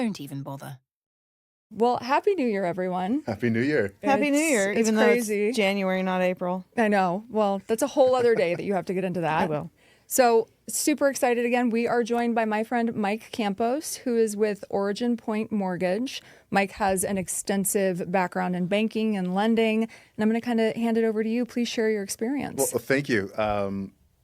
don't even bother. Well, Happy New Year, everyone. Happy New Year. Happy New Year, It's even crazy. though it's January, not April. I know. Well, that's a whole other day that you have to get into that. I will. So super excited again. We are joined by my friend Mike.Campos, who is with Origin Point Mortgage. Mike has an extensive background in banking and lending, and I'm going to kind of hand it over to you. Please share your experience. Well, thank you.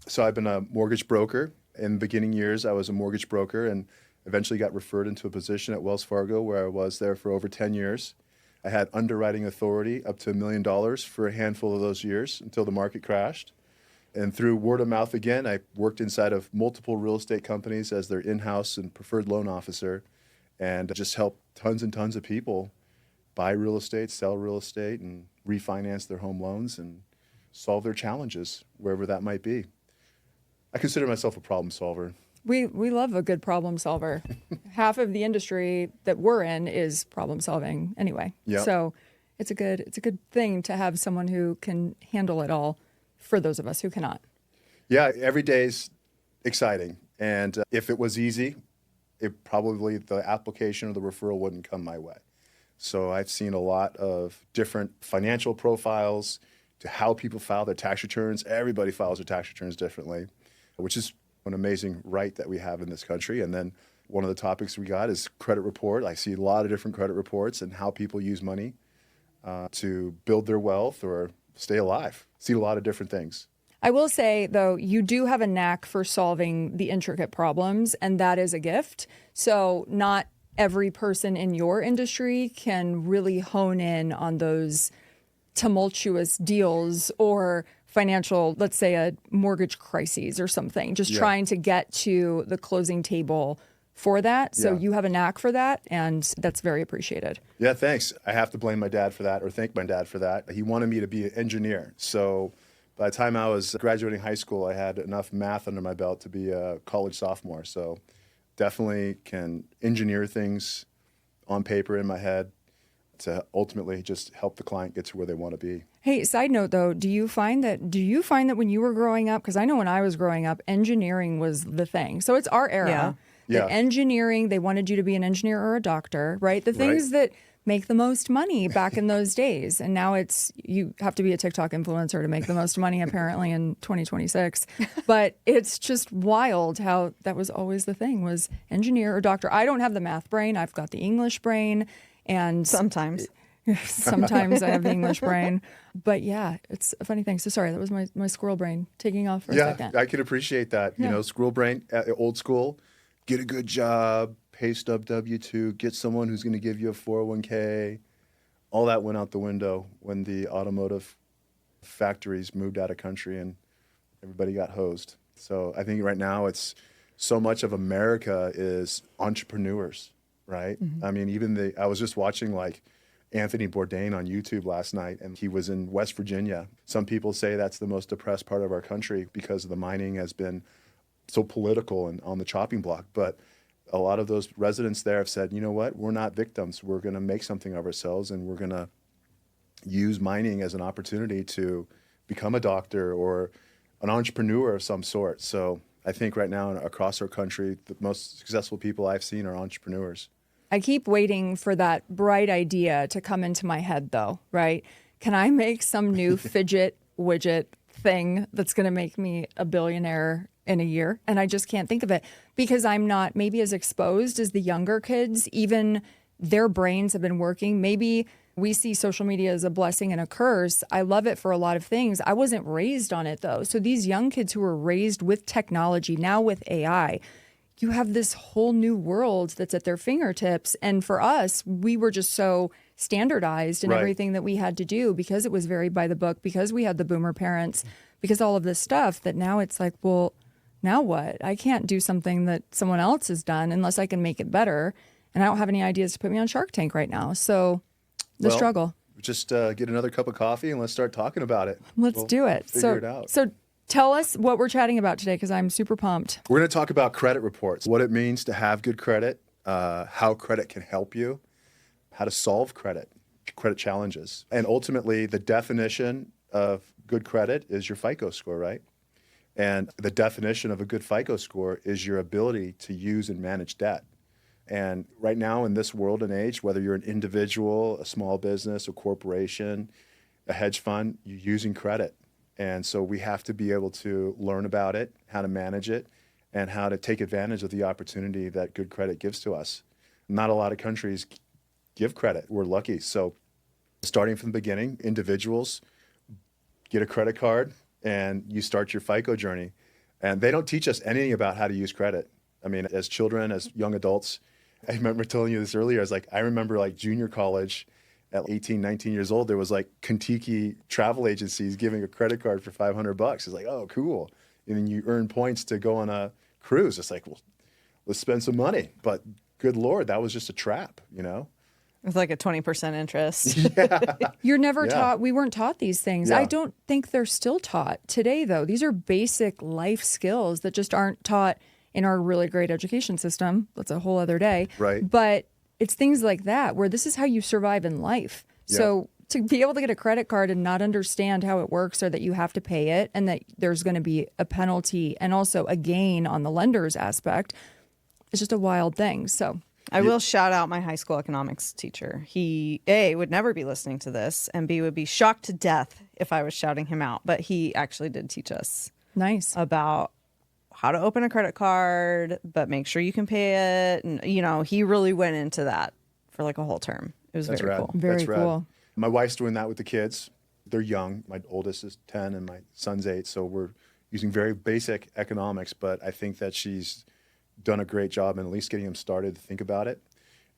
So I've been a mortgage broker. In the beginning years, I was a mortgage broker and eventually got referred into a position at Wells Fargo where I was there for over 10 years. I had underwriting authority up to $1 million for a handful of those years until the market crashed. And through word of mouth again, I worked inside of multiple real estate companies as their in-house and preferred loan officer, and just helped tons and tons of people buy real estate, sell real estate, and refinance their home loans and solve their challenges wherever that might be. I consider myself a problem solver. We love a good problem solver. Half of the industry that we're in is problem solving anyway. Yep. So it's a good thing to have someone who can handle it all for those of us who cannot. Yeah, every day's exciting. And if it was easy, the application or the referral wouldn't come my way. So I've seen a lot of different financial profiles to how people file their tax returns. Everybody files their tax returns differently, which is an amazing right that we have in this country. And then one of the topics we got is credit report. I see a lot of different credit reports and how people use money to build their wealth or stay alive. See a lot of different things. I will say, though, you do have a knack for solving the intricate problems, and that is a gift. So not every person in your industry can really hone in on those tumultuous deals or financial, let's say a mortgage crises or something, just trying to get to the closing table for that. So you have a knack for that, and that's very appreciated. Yeah, thanks. I have to blame my dad for that, or thank my dad for that. He wanted me to be an engineer. So by the time I was graduating high school, I had enough math under my belt to be a college sophomore. So definitely can engineer things on paper in my head to ultimately just help the client get to where they want to be. Hey, side note though, do you find that when you were growing up, because I know when I was growing up, engineering was the thing. So it's our era. Yeah. Engineering, they wanted you to be an engineer or a doctor, right? The things that make the most money back in those days. And now it's, you have to be a TikTok influencer to make the most money apparently in 2026. But it's just wild how that was always the thing, was engineer or doctor. I don't have the math brain. I've got the English brain. And Sometimes I have the English brain. But yeah, it's a funny thing. So sorry, that was my squirrel brain taking off for a second. Yeah, I can appreciate that. You know, squirrel brain, old school, get a good job, pay stub W-2, get someone who's going to give you a 401k. All that went out the window when the automotive factories moved out of country and everybody got hosed. So I think right now it's so much of America is entrepreneurs, right? Mm-hmm. I mean, I was just watching like Anthony Bourdain on YouTube last night, and he was in West Virginia. Some people say that's the most depressed part of our country because the mining has been so political and on the chopping block. But a lot of those residents there have said, you know what, we're not victims. We're going to make something of ourselves, and we're going to use mining as an opportunity to become a doctor or an entrepreneur of some sort. So I think right now across our country, the most successful people I've seen are entrepreneurs. I keep waiting for that bright idea to come into my head, though, right? Can I make some new fidget widget thing that's going to make me a billionaire in a year? And I just can't think of it because I'm not maybe as exposed as the younger kids. Even their brains have been working. Maybe we see social media as a blessing and a curse. I love it for a lot of things. I wasn't raised on it, though. So these young kids who are raised with technology, now with AI, you have this whole new world that's at their fingertips. And for us, we were just so standardized in everything that we had to do because it was very by the book, because we had the boomer parents, because all of this stuff, that now it's like, well, now what? I can't do something that someone else has done unless I can make it better. And I don't have any ideas to put me on Shark Tank right now. So the struggle. Just get another cup of coffee and let's start talking about it. Let's do it. Figure it out. So tell us what we're chatting about today, because I'm super pumped. We're going to talk about credit reports, what it means to have good credit, how credit can help you, how to solve credit challenges. And ultimately, the definition of good credit is your FICO score, right? And the definition of a good FICO score is your ability to use and manage debt. And right now in this world and age, whether you're an individual, a small business, a corporation, a hedge fund, you're using credit. And so we have to be able to learn about it, how to manage it, and how to take advantage of the opportunity that good credit gives to us. Not a lot of countries give credit. We're lucky. So starting from the beginning, individuals get a credit card and you start your FICO journey. And they don't teach us anything about how to use credit. I mean, as children, as young adults, I remember telling you this earlier. I remember like junior college at 18, 19 years old, there was like Kentucky travel agencies giving a credit card for $500. It's like, oh, cool. And then you earn points to go on a cruise. It's like, well, let's spend some money. But good Lord, that was just a trap, you know? With like a 20% interest. You're never Yeah. taught. We weren't taught these things. Yeah. I don't think they're still taught today, though. These are basic life skills that just aren't taught in our really great education system. That's a whole other day. Right. But it's things like that where this is how you survive in life. Yeah. So to be able to get a credit card and not understand how it works, or that you have to pay it and that there's going to be a penalty and also a gain on the lender's aspect, it's just a wild thing. So I will shout out my high school economics teacher. He, A, would never be listening to this, and B, would be shocked to death if I was shouting him out. But he actually did teach us nice. about how to open a credit card, but make sure you can pay it. And, you know, he really went into that for like a whole term. It was That's very rad. cool. Very That's rad. cool. My wife's doing that with the kids. They're young. My oldest is 10 and my son's 8. So we're using very basic economics, but I think that she's done a great job in at least getting them started to think about it.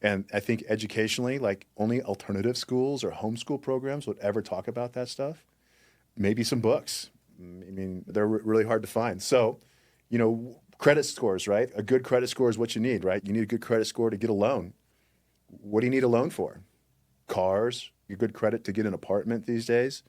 And I think educationally, like only alternative schools or homeschool programs would ever talk about that stuff. Maybe some books. I mean, they're really hard to find. So, you know, credit scores, right? A good credit score is what you need, right? You need a good credit score to get a loan. What do you need a loan for? Cars, your good credit to get an apartment these days.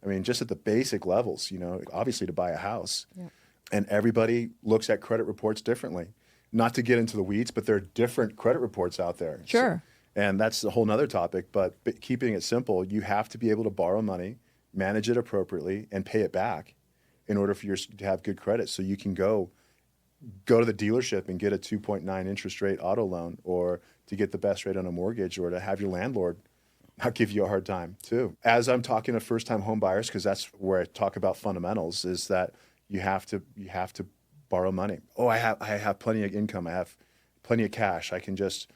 I mean, just at the basic levels, you know, obviously to buy a house. Yeah. And everybody looks at credit reports differently. Not to get into the weeds, but there are different credit reports out there. Sure. And that's a whole nother topic, but keeping it simple, you have to be able to borrow money, manage it appropriately, and pay it back in order for yours to have good credit. So you can go to the dealership and get a 2.9 interest rate auto loan, or to get the best rate on a mortgage, or to have your landlord not give you a hard time too. As I'm talking to first-time home buyers, because that's where I talk about fundamentals, is that you have to borrow money. Oh, I have plenty of income. I have plenty of cash. I can just,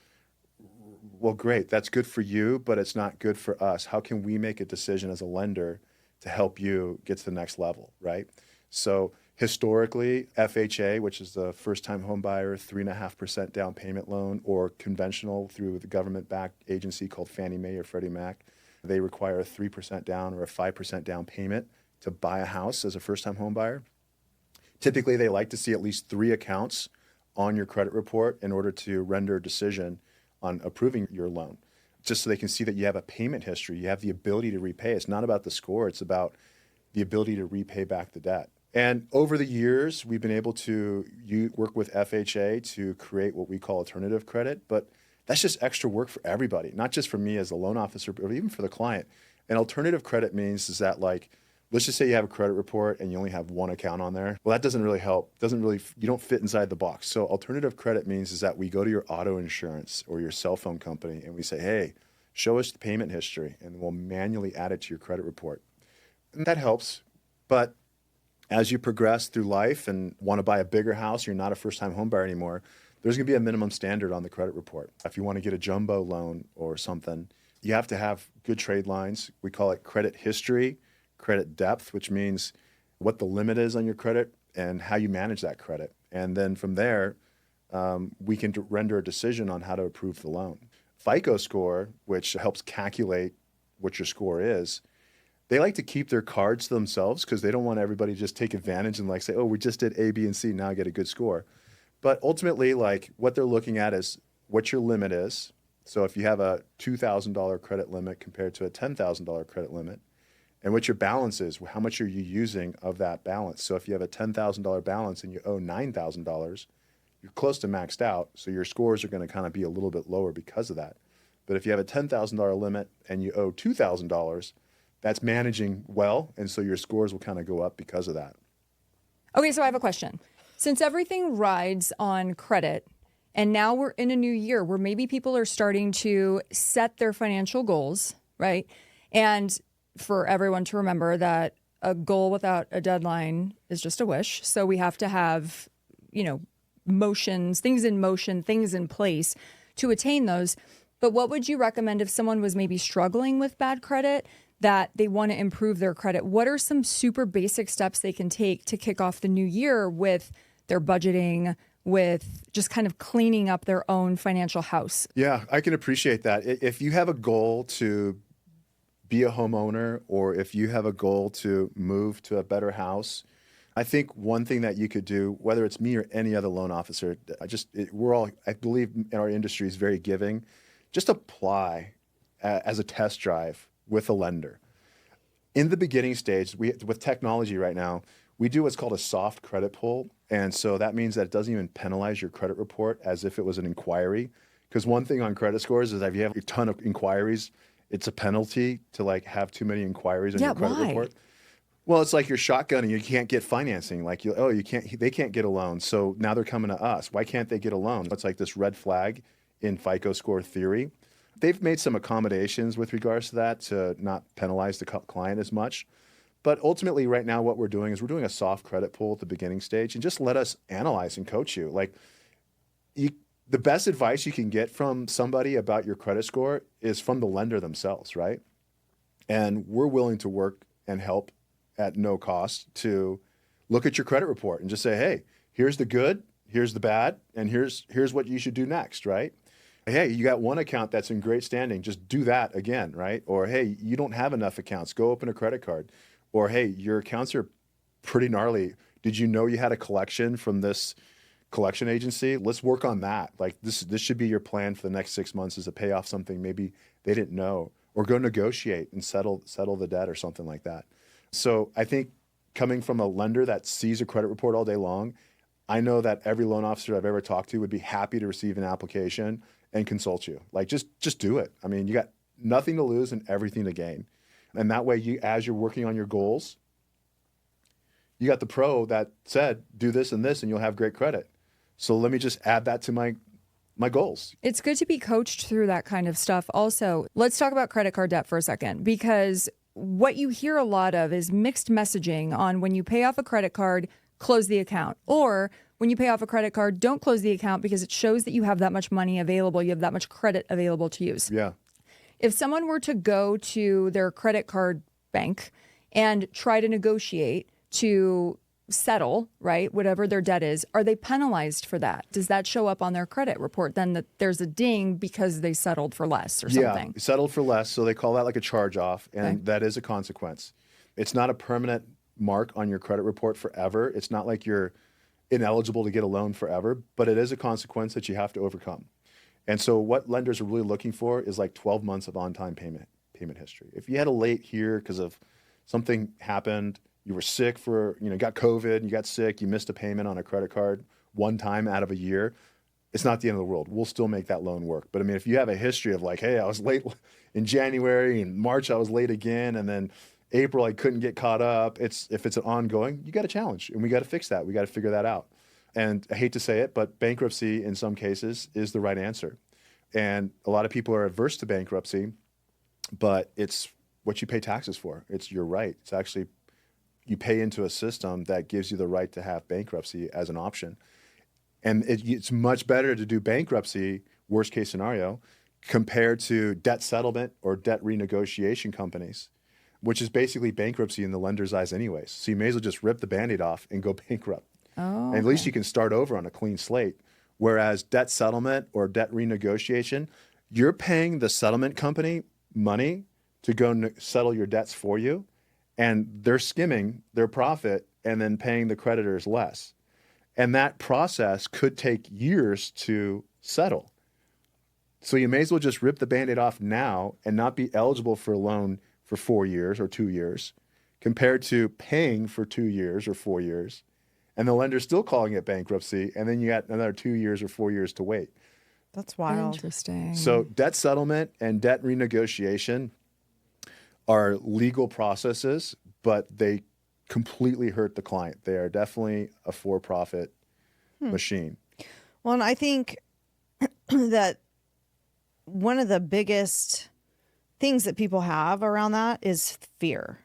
well, great. That's good for you, but it's not good for us. How can we make a decision as a lender to help you get to the next level, right? So historically, FHA, which is the first-time home buyer, 3.5% down payment loan, or conventional through the government-backed agency called Fannie Mae or Freddie Mac, they require a 3% down or a 5% down payment to buy a house as a first-time home buyer. Typically, they like to see at least 3 accounts on your credit report in order to render a decision on approving your loan, just so they can see that you have a payment history, you have the ability to repay. It's not about the score, it's about the ability to repay back the debt. And over the years, we've been able to work with FHA to create what we call alternative credit, but that's just extra work for everybody, not just for me as a loan officer, but even for the client. And alternative credit means is that, like, let's just say you have a credit report and you only have 1 account on there. Well, that doesn't really help. You don't fit inside the box. So alternative credit means is that we go to your auto insurance or your cell phone company and we say, hey, show us the payment history, and we'll manually add it to your credit report. And that helps. But as you progress through life and want to buy a bigger house, you're not a first-time home buyer anymore, there's going to be a minimum standard on the credit report. If you want to get a jumbo loan or something, you have to have good trade lines. We call it credit history, credit depth, which means what the limit is on your credit and how you manage that credit. And then from there, we can render a decision on how to approve the loan. FICO score, which helps calculate what your score is, they like to keep their cards to themselves because they don't want everybody to just take advantage and like say, oh, we just did A, B, and C, now I get a good score. But ultimately, like, what they're looking at is what your limit is. So if you have a $2,000 credit limit compared to a $10,000 credit limit, and what your balance is, how much are you using of that balance? So if you have a $10,000 balance and you owe $9,000, you're close to maxed out, so your scores are going to kind of be a little bit lower because of that. But if you have a $10,000 limit and you owe $2,000, that's managing well, and so your scores will kind of go up because of that. Okay, so I have a question. Since everything rides on credit, And now we're in a new year where maybe people are starting to set their financial goals, right? And for everyone to remember that a goal without a deadline is just a wish. So we have to have, things in motion, things in place to attain those. But what would you recommend if someone was maybe struggling with bad credit, that they want to improve their credit? What are some super basic steps they can take to kick off the new year with their budgeting, with just kind of cleaning up their own financial house? Yeah, I can appreciate that. If you have a goal to be a homeowner, or if you have a goal to move to a better house, I think one thing that you could do, whether it's me or any other loan officer, I believe in our industry is very giving. Just apply as a test drive with a lender. In the beginning stage, with technology right now, we do what's called a soft credit pull. And so that means that it doesn't even penalize your credit report as if it was an inquiry. Because one thing on credit scores is that if you have a ton of inquiries, it's a penalty to have too many inquiries on your credit report. Well, it's like you're shotgunning. You can't get financing. They can't get a loan. So now they're coming to us. Why can't they get a loan? It's like this red flag in FICO score theory. They've made some accommodations with regards to that to not penalize the client as much. But ultimately, right now, what we're doing is we're doing a soft credit pull at the beginning stage and just let us analyze and coach you. The best advice you can get from somebody about your credit score is from the lender themselves, right? And we're willing to work and help at no cost to look at your credit report and just say, hey, here's the good, here's the bad, and here's what you should do next, right? Hey, you got one account that's in great standing, just do that again, right? Or, hey, you don't have enough accounts, go open a credit card. Or, hey, your accounts are pretty gnarly. Did you know you had a collection from this collection agency? Let's work on that. This should be your plan for the next 6 months, is to pay off something maybe they didn't know, or go negotiate and settle the debt or something like that. So I think coming from a lender that sees a credit report all day long, I know that every loan officer I've ever talked to would be happy to receive an application and consult you. Just do it. I mean, you got nothing to lose and everything to gain. And that way, as you're working on your goals, you got the pro that said, do this and this, and you'll have great credit. So let me just add that to my goals. It's good to be coached through that kind of stuff. Also, let's talk about credit card debt for a second, because what you hear a lot of is mixed messaging on when you pay off a credit card, close the account. Or when you pay off a credit card, don't close the account because it shows that you have that much money available, you have that much credit available to use. Yeah. If someone were to go to their credit card bank and try to negotiate to settle, right, whatever their debt is, are they penalized for that? Does that show up on their credit report then, that there's a ding because they settled for less or something? Yeah, settled for less. So they call that like a charge off, and that is a consequence. It's not a permanent mark on your credit report forever. It's not like you're ineligible to get a loan forever, but it is a consequence that you have to overcome. And so what lenders are really looking for is 12 months of on-time payment history. If you had a late here because of something happened, you were sick got COVID, you got sick, you missed a payment on a credit card one time out of a year, it's not the end of the world. We'll still make that loan work. But I mean, if you have a history of hey, I was late in January, and March I was late again, and then April I couldn't get caught up, if it's an ongoing, you got a challenge, and we got to fix that. We got to figure that out. And I hate to say it, but bankruptcy in some cases is the right answer. And a lot of people are averse to bankruptcy, but it's what you pay taxes for. It's your right. It's actually, you pay into a system that gives you the right to have bankruptcy as an option. And it's much better to do bankruptcy, worst case scenario, compared to debt settlement or debt renegotiation companies, which is basically bankruptcy in the lender's eyes anyways. So you may as well just rip the Band-Aid off and go bankrupt. Oh, and at least you can start over on a clean slate. Whereas debt settlement or debt renegotiation, you're paying the settlement company money to go settle your debts for you, and they're skimming their profit and then paying the creditors less. And that process could take years to settle. So you may as well just rip the Band-Aid off now and not be eligible for a loan for 4 years or 2 years, compared to paying for 2 years or 4 years, and the lender's still calling it bankruptcy, and then you got another 2 years or 4 years to wait. That's wild. Interesting. So debt settlement and debt renegotiation are legal processes, but they completely hurt the client. They are definitely a for-profit machine. Well, and I think that one of the biggest things that people have around that is fear.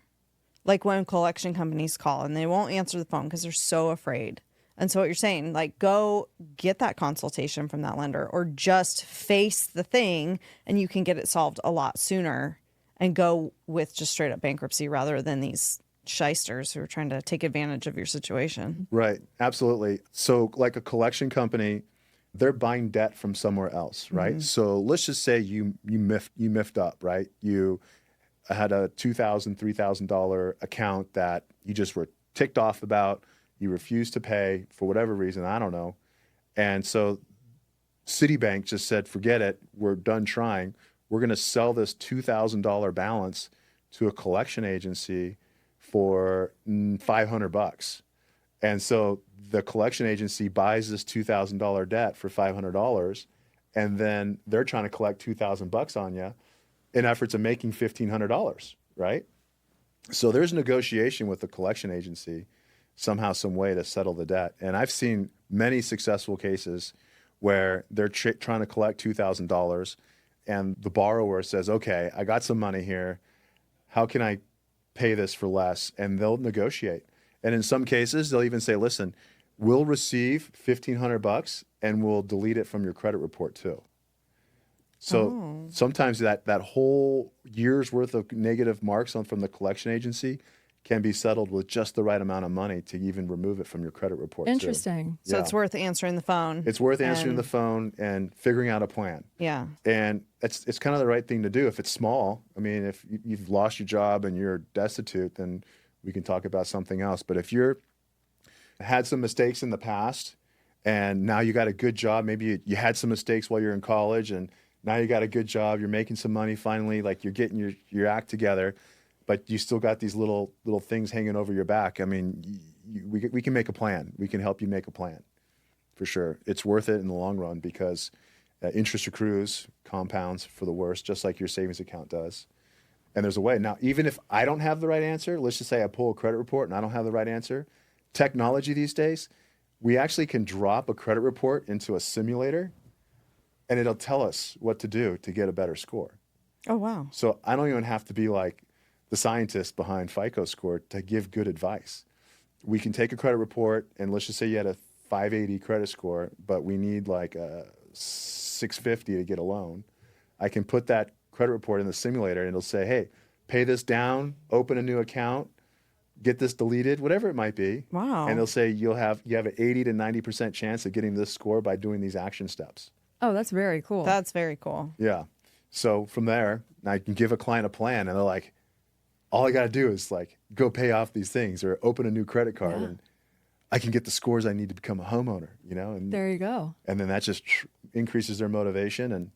Like when collection companies call and they won't answer the phone because they're so afraid. And so what you're saying, like, go get that consultation from that lender or just face the thing and you can get it solved a lot sooner and go with just straight up bankruptcy rather than these shysters who are trying to take advantage of your situation. Right. Absolutely. So like a collection company, they're buying debt from somewhere else, right? So let's just say you miffed up, right? You had a $2,000, $3,000 account that you just were ticked off about. You refused to pay for whatever reason, I don't know. And so Citibank just said, forget it. We're done trying. We're going to sell this $2,000 balance to a collection agency for $500. And so the collection agency buys this $2,000 debt for $500, and then they're trying to collect $2,000 on you in efforts of making $1,500, right? So there's negotiation with the collection agency, somehow, some way to settle the debt. And I've seen many successful cases where they're trying to collect $2,000, and the borrower says, okay, I got some money here. How can I pay this for less? And they'll negotiate. And in some cases, they'll even say, listen, we'll receive $1,500 and we'll delete it from your credit report too. So sometimes that whole year's worth of negative marks from the collection agency can be settled with just the right amount of money to even remove it from your credit report. Interesting. So it's worth answering the phone. It's worth answering the phone and figuring out a plan. Yeah. And it's kind of the right thing to do if it's small. I mean, if you've lost your job and you're destitute, then we can talk about something else. But if you're had some mistakes in the past and now you got a good job, maybe you had some mistakes while you're in college and now you got a good job, you're making some money finally, like you're getting your act together, but you still got these little things hanging over your back. I mean, we can make a plan. We can help you make a plan for sure. It's worth it in the long run because interest accrues, compounds for the worst, just like your savings account does. And there's a way. Now, even if I don't have the right answer, let's just say I pull a credit report and I don't have the right answer, technology these days, we actually can drop a credit report into a simulator and it'll tell us what to do to get a better score. Oh, wow. So I don't even have to be like the scientist behind FICO score to give good advice. We can take a credit report and let's just say you had a 580 credit score, but we need like a 650 to get a loan. I can put that credit report in the simulator and it'll say, hey, pay this down, open a new account, get this deleted, whatever it might be. Wow. And they'll say you have an 80 to 90% chance of getting this score by doing these action steps. Oh, that's very cool. That's very cool. Yeah. So from there, I can give a client a plan and they're like, all I got to do is like go pay off these things or open a new credit card and I can get the scores I need to become a homeowner, you know? And there you go. And then that just increases their motivation and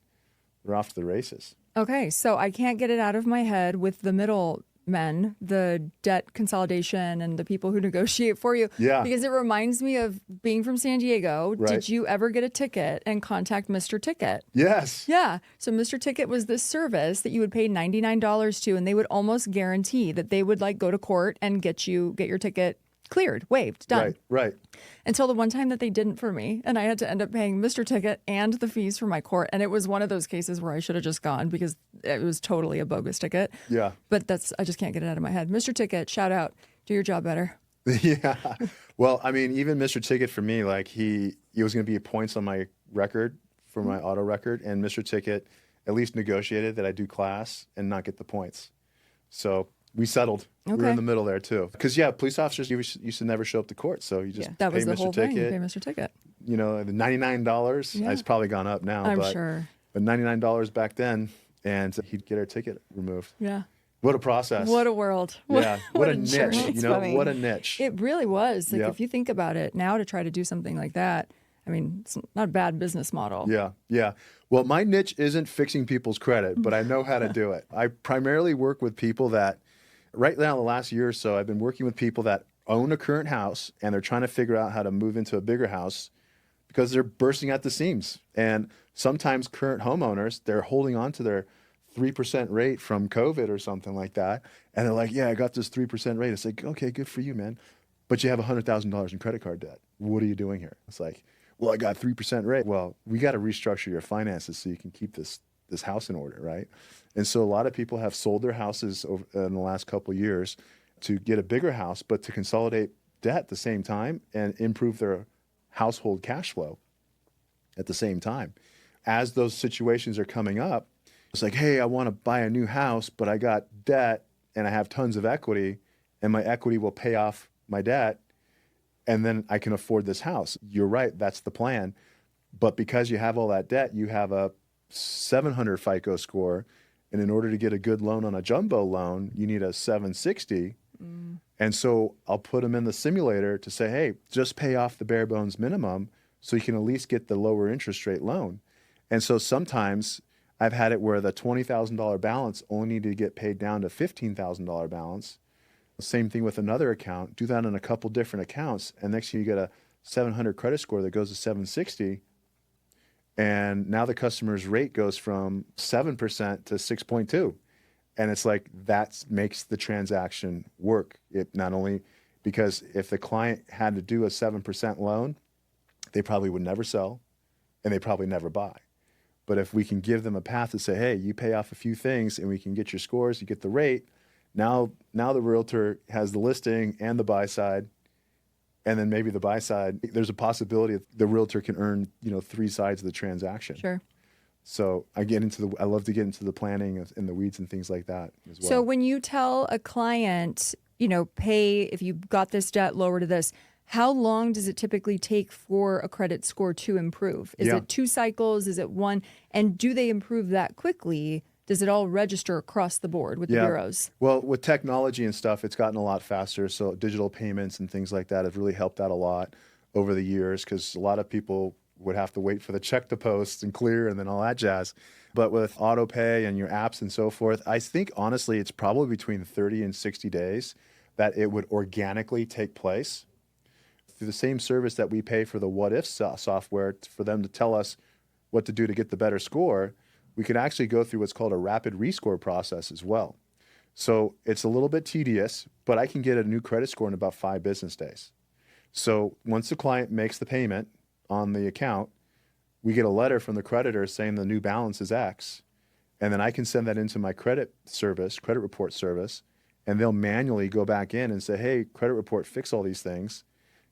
they're off to the races. Okay, so I can't get it out of my head with the middlemen, the debt consolidation and the people who negotiate for you. Yeah. Because it reminds me of being from San Diego. Right. Did you ever get a ticket and contact Mr. Ticket? Yes. Yeah. So Mr. Ticket was this service that you would pay $99 to, and they would almost guarantee that they would like go to court and get your ticket cleared, waived, done. Right. Until the one time that they didn't for me, and I had to end up paying Mr. Ticket and the fees for my court. And it was one of those cases where I should have just gone because it was totally a bogus ticket. Yeah. But I just can't get it out of my head. Mr. Ticket, shout out, do your job better. Yeah. Well, I mean, even Mr. Ticket for me, like he was going to be points on my record for my auto record, and Mr. Ticket at least negotiated that I do class and not get the points. So we settled. We were in the middle there too. Because police officers used to never show up to court, so you just that pay was the Mr. whole Ticket. thing. You pay Mr. Ticket. You know, the $99. It's probably gone up now. I'm sure. But $99 back then, and he'd get our ticket removed. Yeah. What a process. What a world. Yeah. What a journey. niche. You know, funny. what a niche. It really was. Like, Yep. if you think about it now, to try to do something like that, I mean, it's not a bad business model. Yeah. Well, my niche isn't fixing people's credit, but I know how to do it. I primarily work with people that, right now, the last year or so, I've been working with people that own a current house and they're trying to figure out how to move into a bigger house because they're bursting at the seams. And sometimes current homeowners, they're holding on to their 3% rate from COVID or something like that. And they're like, yeah, I got this 3% rate. It's like, okay, good for you, man. But you have $100,000 in credit card debt. What are you doing here? It's like, Well, I got 3% rate. Well, we got to restructure your finances so you can keep this house in order, right? And so a lot of people have sold their houses over, in the last couple of years to get a bigger house, but to consolidate debt at the same time and improve their household cash flow at the same time. As those situations are coming up, it's like, hey, I want to buy a new house, but I got debt and I have tons of equity, and my equity will pay off my debt, and then I can afford this house. You're right, that's the plan. But because you have all that debt, you have a 700 FICO score, and in order to get a good loan on a jumbo loan, you need a 760. And so I'll put them in the simulator to say, hey, just pay off the bare bones minimum so you can at least get the lower interest rate loan. And so sometimes I've had it where the $20,000 balance only needed to get paid down to $15,000 balance. Same thing with another account. Do that on a couple different accounts, and next thing you get a 700 credit score that goes to 760. And now the customer's rate goes from 7% to 6.2. And it's like that makes the transaction work. It not only because if the client had to do a 7% loan, they probably would never sell and they probably never buy. But if we can give them a path to say, hey, you pay off a few things and we can get your scores, you get the rate. Now the realtor has the listing and the buy side. And then maybe the buy side, there's a possibility that the realtor can earn, 3 sides of the transaction. Sure. So I love to get into the planning and the weeds and things like that as well. So when you tell a client, pay if you got this debt, lower to this, how long does it typically take for a credit score to improve? Is it 2 cycles? Is it 1? And do they improve that quickly? Does it all register across the board with the bureaus? Well, with technology and stuff, it's gotten a lot faster. So digital payments and things like that have really helped out a lot over the years because a lot of people would have to wait for the check to post and clear and then all that jazz. But with auto pay and your apps and so forth, I think honestly it's probably between 30 and 60 days that it would organically take place. Through the same service that we pay for the what if software for them to tell us what to do to get the better score, we could actually go through what's called a rapid rescore process as well. So it's a little bit tedious, but I can get a new credit score in about 5 business days. So once the client makes the payment on the account, we get a letter from the creditor saying the new balance is X. And then I can send that into my credit report service, and they'll manually go back in and say, hey, credit report, fix all these things.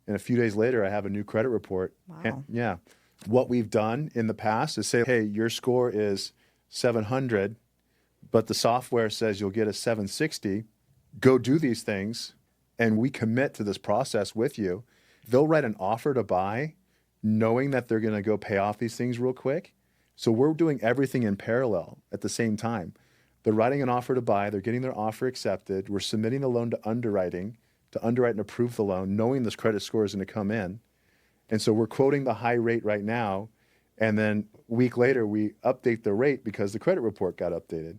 And a few days later, I have a new credit report. Wow. And what we've done in the past is say, hey, your score is 700, but the software says you'll get a 760. Go do these things, and we commit to this process with you. They'll write an offer to buy, knowing that they're going to go pay off these things real quick. So we're doing everything in parallel at the same time. They're writing an offer to buy. They're getting their offer accepted. We're submitting the loan to underwrite and approve the loan, knowing this credit score is going to come in. And so we're quoting the high rate right now. And then a week later, we update the rate because the credit report got updated.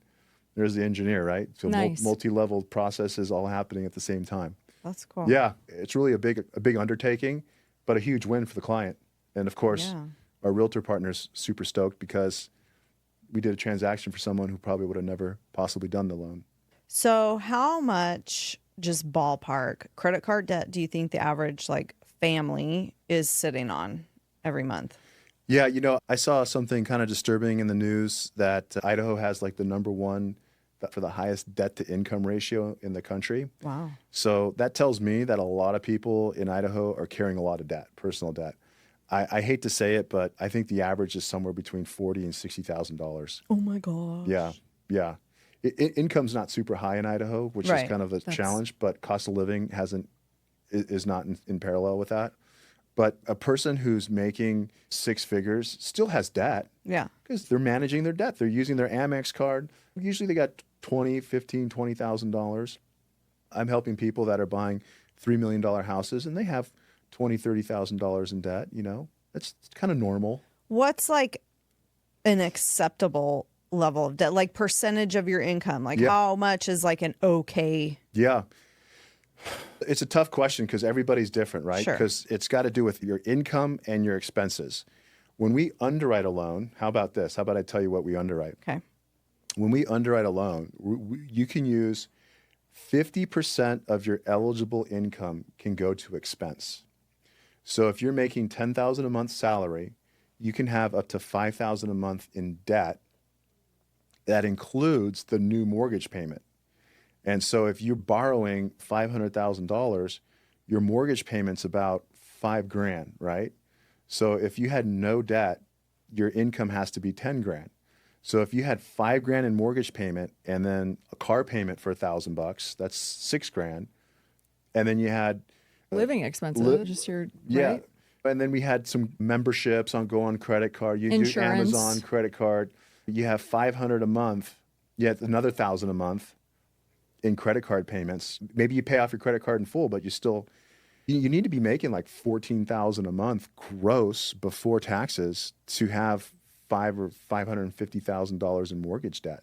There's the engineer, right? So Nice. multi-level processes all happening at the same time. That's cool. Yeah, it's really a big undertaking, but a huge win for the client. And of course, our realtor partner's super stoked because we did a transaction for someone who probably would have never possibly done the loan. So how much, just ballpark, credit card debt do you think the average family is sitting on every month? Yeah, I saw something kind of disturbing in the news that Idaho has the number one for the highest debt to income ratio in the country. Wow. So that tells me that a lot of people in Idaho are carrying a lot of debt, personal debt. I hate to say it, but I think the average is somewhere between $40,000 and $60,000. Oh my gosh. Yeah. Income's not super high in Idaho, which is kind of a challenge, but cost of living is not in parallel with that. But a person who's making 6 figures still has debt. Yeah. Because they're managing their debt. They're using their Amex card. Usually they got $20,000 I'm helping people that are buying $3 million houses and they have $20,000, $30,000 in debt. That's kind of normal. What's an acceptable level of debt? Percentage of your income? How much is an okay? Yeah. It's a tough question because everybody's different, right? Sure. Because it's got to do with your income and your expenses. When we underwrite a loan, how about this? How about I tell you what we underwrite? Okay. When we underwrite a loan, you can use 50% of your eligible income can go to expense. So if you're making 10,000 a month salary, you can have up to 5,000 a month in debt. That includes the new mortgage payment. And so if you're borrowing $500,000, your mortgage payment's about $5,000, right? So if you had no debt, your income has to be 10 grand. So if you had $5,000 in mortgage payment and then a car payment for $1,000, that's $6,000. And then you had Living expenses, just your, yeah. right? And then we had some memberships on Go On credit card. You do Insurance. Amazon credit card. You have 500 a month. You have another 1,000 a month in credit card payments. Maybe you pay off your credit card in full, but you need to be making like 14,000 a month gross before taxes to have $550,000 in mortgage debt.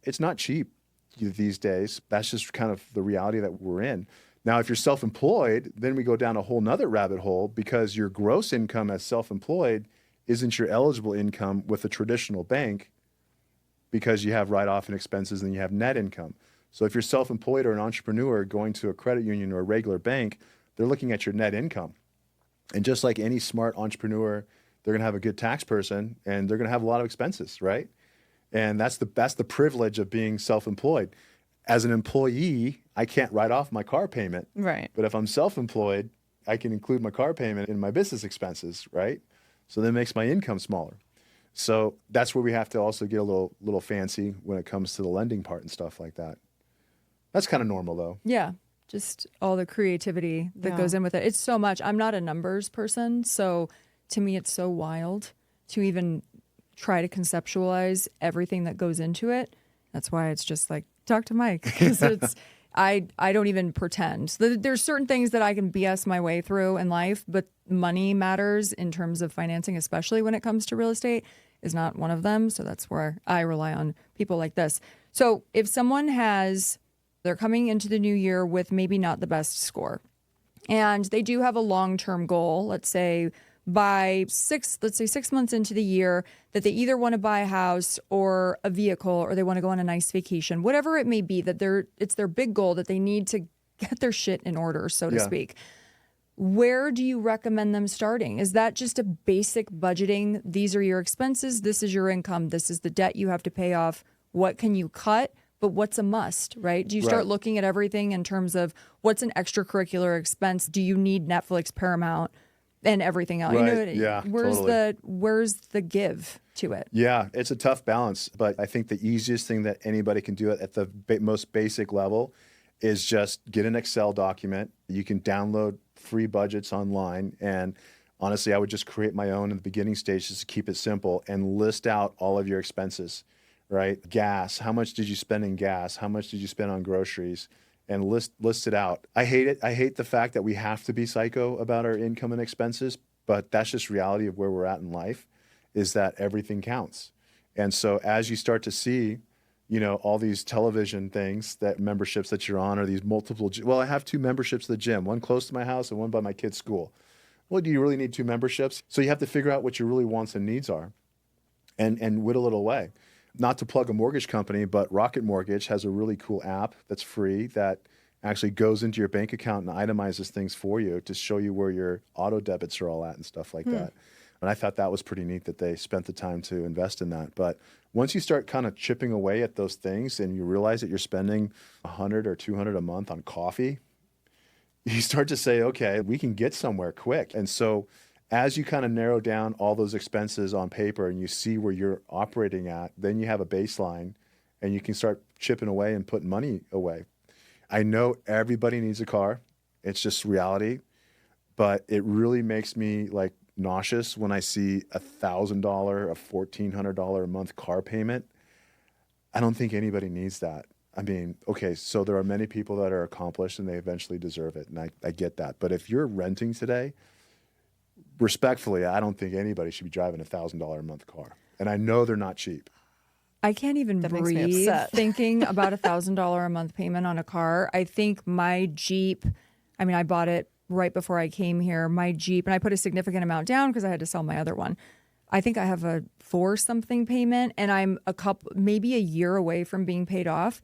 It's not cheap these days. That's just kind of the reality that we're in. Now, if you're self-employed, then we go down a whole nother rabbit hole because your gross income as self-employed isn't your eligible income with a traditional bank because you have write-off and expenses and you have net income. So if you're self-employed or an entrepreneur going to a credit union or a regular bank, they're looking at your net income. And just like any smart entrepreneur, they're going to have a good tax person and they're going to have a lot of expenses, right? And that's the privilege of being self-employed. As an employee, I can't write off my car payment. Right. But if I'm self-employed, I can include my car payment in my business expenses, right? So that makes my income smaller. So that's where we have to also get a little fancy when it comes to the lending part and stuff like that. That's kind of normal though. Yeah. Just all the creativity that Yeah. goes in with it. It's so much. I'm not a numbers person. So to me, it's so wild to even try to conceptualize everything that goes into it. That's why it's just like, talk to Mike, because I don't even pretend. There's certain things that I can BS my way through in life, but money matters in terms of financing, especially when it comes to real estate, is not one of them. So that's where I rely on people like this. So if someone they're coming into the new year with maybe not the best score, and they do have a long-term goal, let's say by 6 months into the year, that they either want to buy a house or a vehicle, or they want to go on a nice vacation, whatever it may be, that it's their big goal, that they need to get their shit in order, so to speak. Where do you recommend them starting? Is that just a basic budgeting? These are your expenses. This is your income. This is the debt you have to pay off. What can you cut? But what's a must, right? Do you start looking at everything in terms of what's an extracurricular expense? Do you need Netflix, Paramount, and everything else? Right. You know, where's the give to it? Yeah, it's a tough balance, but I think the easiest thing that anybody can do at the most basic level is just get an Excel document. You can download free budgets online, and honestly, I would just create my own in the beginning stages to keep it simple and list out all of your expenses, right? Gas, how much did you spend in gas? How much did you spend on groceries? And list it out. I hate it. I hate the fact that we have to be psycho about our income and expenses, but that's just reality of where we're at in life, is that everything counts. And so as you start to see, you know, all these television things, that memberships that you're on, or these multiple, well, I have 2 memberships to the gym, one close to my house and one by my kid's school. Well, do you really need 2 memberships? So you have to figure out what your really wants and needs are and whittle it away. Not to plug a mortgage company, but Rocket Mortgage has a really cool app that's free that actually goes into your bank account and itemizes things for you to show you where your auto debits are all at and stuff like that. And I thought that was pretty neat that they spent the time to invest in that. But once you start kind of chipping away at those things and you realize that you're spending $100 or $200 a month on coffee, you start to say, okay, we can get somewhere quick. And so as you kind of narrow down all those expenses on paper and you see where you're operating at, then you have a baseline and you can start chipping away and putting money away. I know everybody needs a car. It's just reality. But it really makes me like nauseous when I see $1,000, a $1,400 a month car payment. I don't think anybody needs that. I mean, okay, so there are many people that are accomplished and they eventually deserve it. And I get that. But if you're renting today, respectfully, I don't think anybody should be driving a $1,000 a month car. And I know they're not cheap. I can't even That makes me breathe upset. thinking about $1,000 a month payment on a car. I think my Jeep, I mean, I bought it right before I came here, my Jeep, and I put a significant amount down because I had to sell my other one. I think I have a 4-something payment, and I'm maybe a year away from being paid off.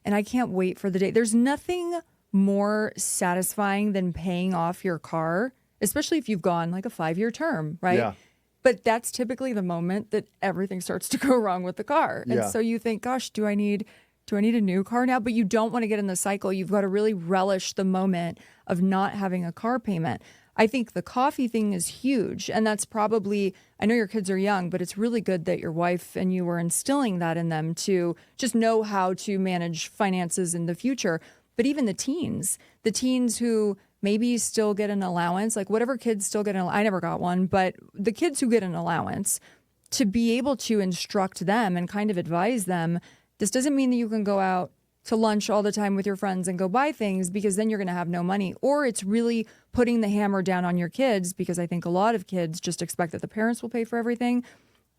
And I can't wait for the day. There's nothing more satisfying than paying off your car especially if you've gone like a 5-year term, right? Yeah. But that's typically the moment that everything starts to go wrong with the car. And Yeah. so you think, gosh, do I need a new car now? But you don't want to get in the cycle. You've got to really relish the moment of not having a car payment. I think the coffee thing is huge. And that's probably, I know your kids are young, but it's really good that your wife and you were instilling that in them to just know how to manage finances in the future. But even the teens who maybe still get an allowance, like whatever kids still get I never got one, but the kids who get an allowance, to be able to instruct them and kind of advise them, this doesn't mean that you can go out to lunch all the time with your friends and go buy things, because then you're going to have no money. Or it's really putting the hammer down on your kids, because I think a lot of kids just expect that the parents will pay for everything.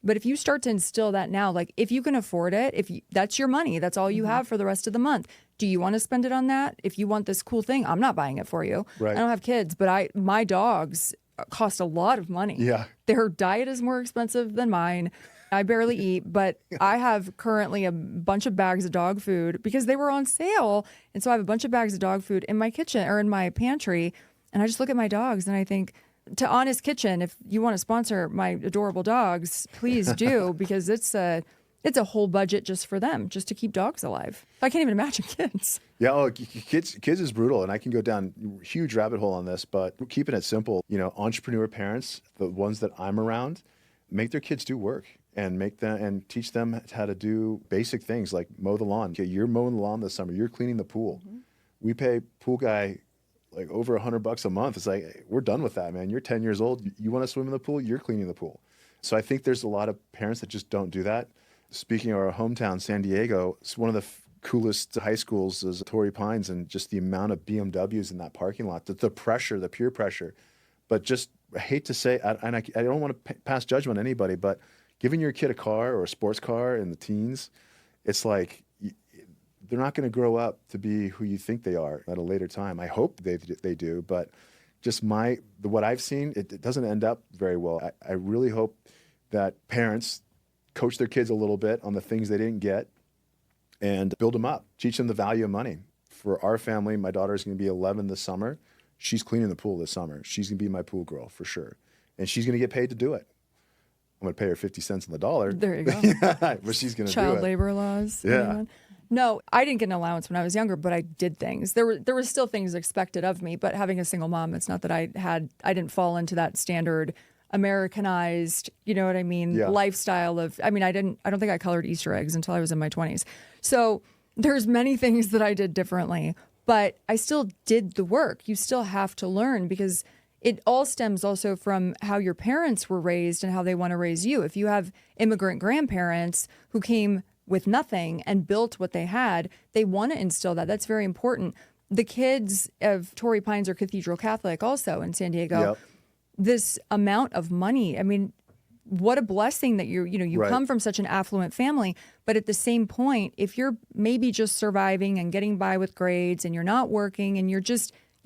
But if you start to instill that now, like if you can afford it, that's your money, that's all you have for the rest of the month. Do you want to spend it on that? If you want this cool thing, I'm not buying it for you. Right. I don't have kids, but my dogs cost a lot of money. Yeah. Their diet is more expensive than mine. I barely eat, but I have currently a bunch of bags of dog food because they were on sale. And so I have a bunch of bags of dog food in my kitchen or in my pantry. And I just look at my dogs and I think, to Honest Kitchen, if you want to sponsor my adorable dogs, please do, because it's a whole budget just for them, just to keep dogs alive. I can't even imagine kids. Yeah, kids is brutal, and I can go down a huge rabbit hole on this, but we're keeping it simple. Entrepreneur parents, the ones that I'm around, make their kids do work and teach them how to do basic things like mow the lawn. Okay, you're mowing the lawn this summer, you're cleaning the pool. Mm-hmm. We pay pool guy like over $100 a month. It's like, hey, we're done with that, man. You're 10 years old. You want to swim in the pool? You're cleaning the pool. So I think there's a lot of parents that just don't do that. Speaking of our hometown, San Diego, it's one of the coolest high schools is Torrey Pines, and just the amount of BMWs in that parking lot, the pressure, the peer pressure. But just, I hate to say, and I don't want to pass judgment on anybody, but giving your kid a car or a sports car in the teens, it's like, they're not going to grow up to be who you think they are at a later time. I hope they do, but just what I've seen, it doesn't end up very well. I really hope that parents coach their kids a little bit on the things they didn't get and build them up, teach them the value of money. For our family, my daughter's going to be 11 this summer. She's cleaning the pool this summer. She's going to be my pool girl for sure. And she's going to get paid to do it. I'm going to pay her 50 cents on the dollar. There you go. But she's going to do it. Child labor laws. Yeah. Anyone? No, I didn't get an allowance when I was younger, but I did things. There were still things expected of me, but having a single mom, it's not that I didn't fall into that standard Americanized, you know what I mean, lifestyle of, I don't think I colored Easter eggs until I was in my 20s. So there's many things that I did differently, but I still did the work. You still have to learn, because it all stems also from how your parents were raised and how they want to raise you. If you have immigrant grandparents who came with nothing and built what they had, they want to instill that. That's very important. The kids of Torrey Pines are Cathedral Catholic also in San Diego. Yep. This amount of money, what a blessing that you Right. come from such an affluent family. But at the same point, if you're maybe just surviving and getting by with grades and you're not working and you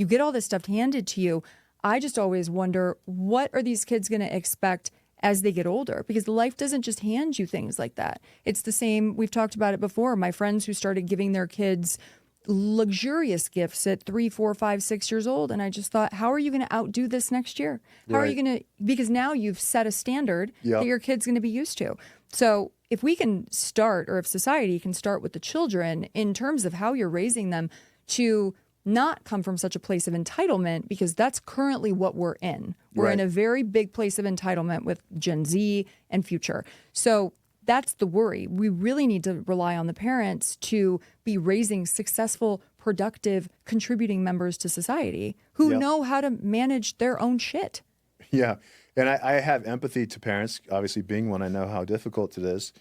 get all this stuff handed to you, I just always wonder, what are these kids going to expect as they get older? Because life doesn't just hand you things like that. It's the same. We've talked about it before. My friends who started giving their kids luxurious gifts at 3, 4, 5, 6 years old. And I just thought, how are you going to outdo this next year? How are you going to, because now you've set a standard that your kid's going to be used to. So if we can start, or if society can start with the children in terms of how you're raising them to not come from such a place of entitlement, because that's currently what we're in. We're in a very big place of entitlement with Gen Z and future. So that's the worry. We really need to rely on the parents to be raising successful, productive, contributing members to society who know how to manage their own shit. Yeah. And I have empathy to parents, obviously being one. I know how difficult it is,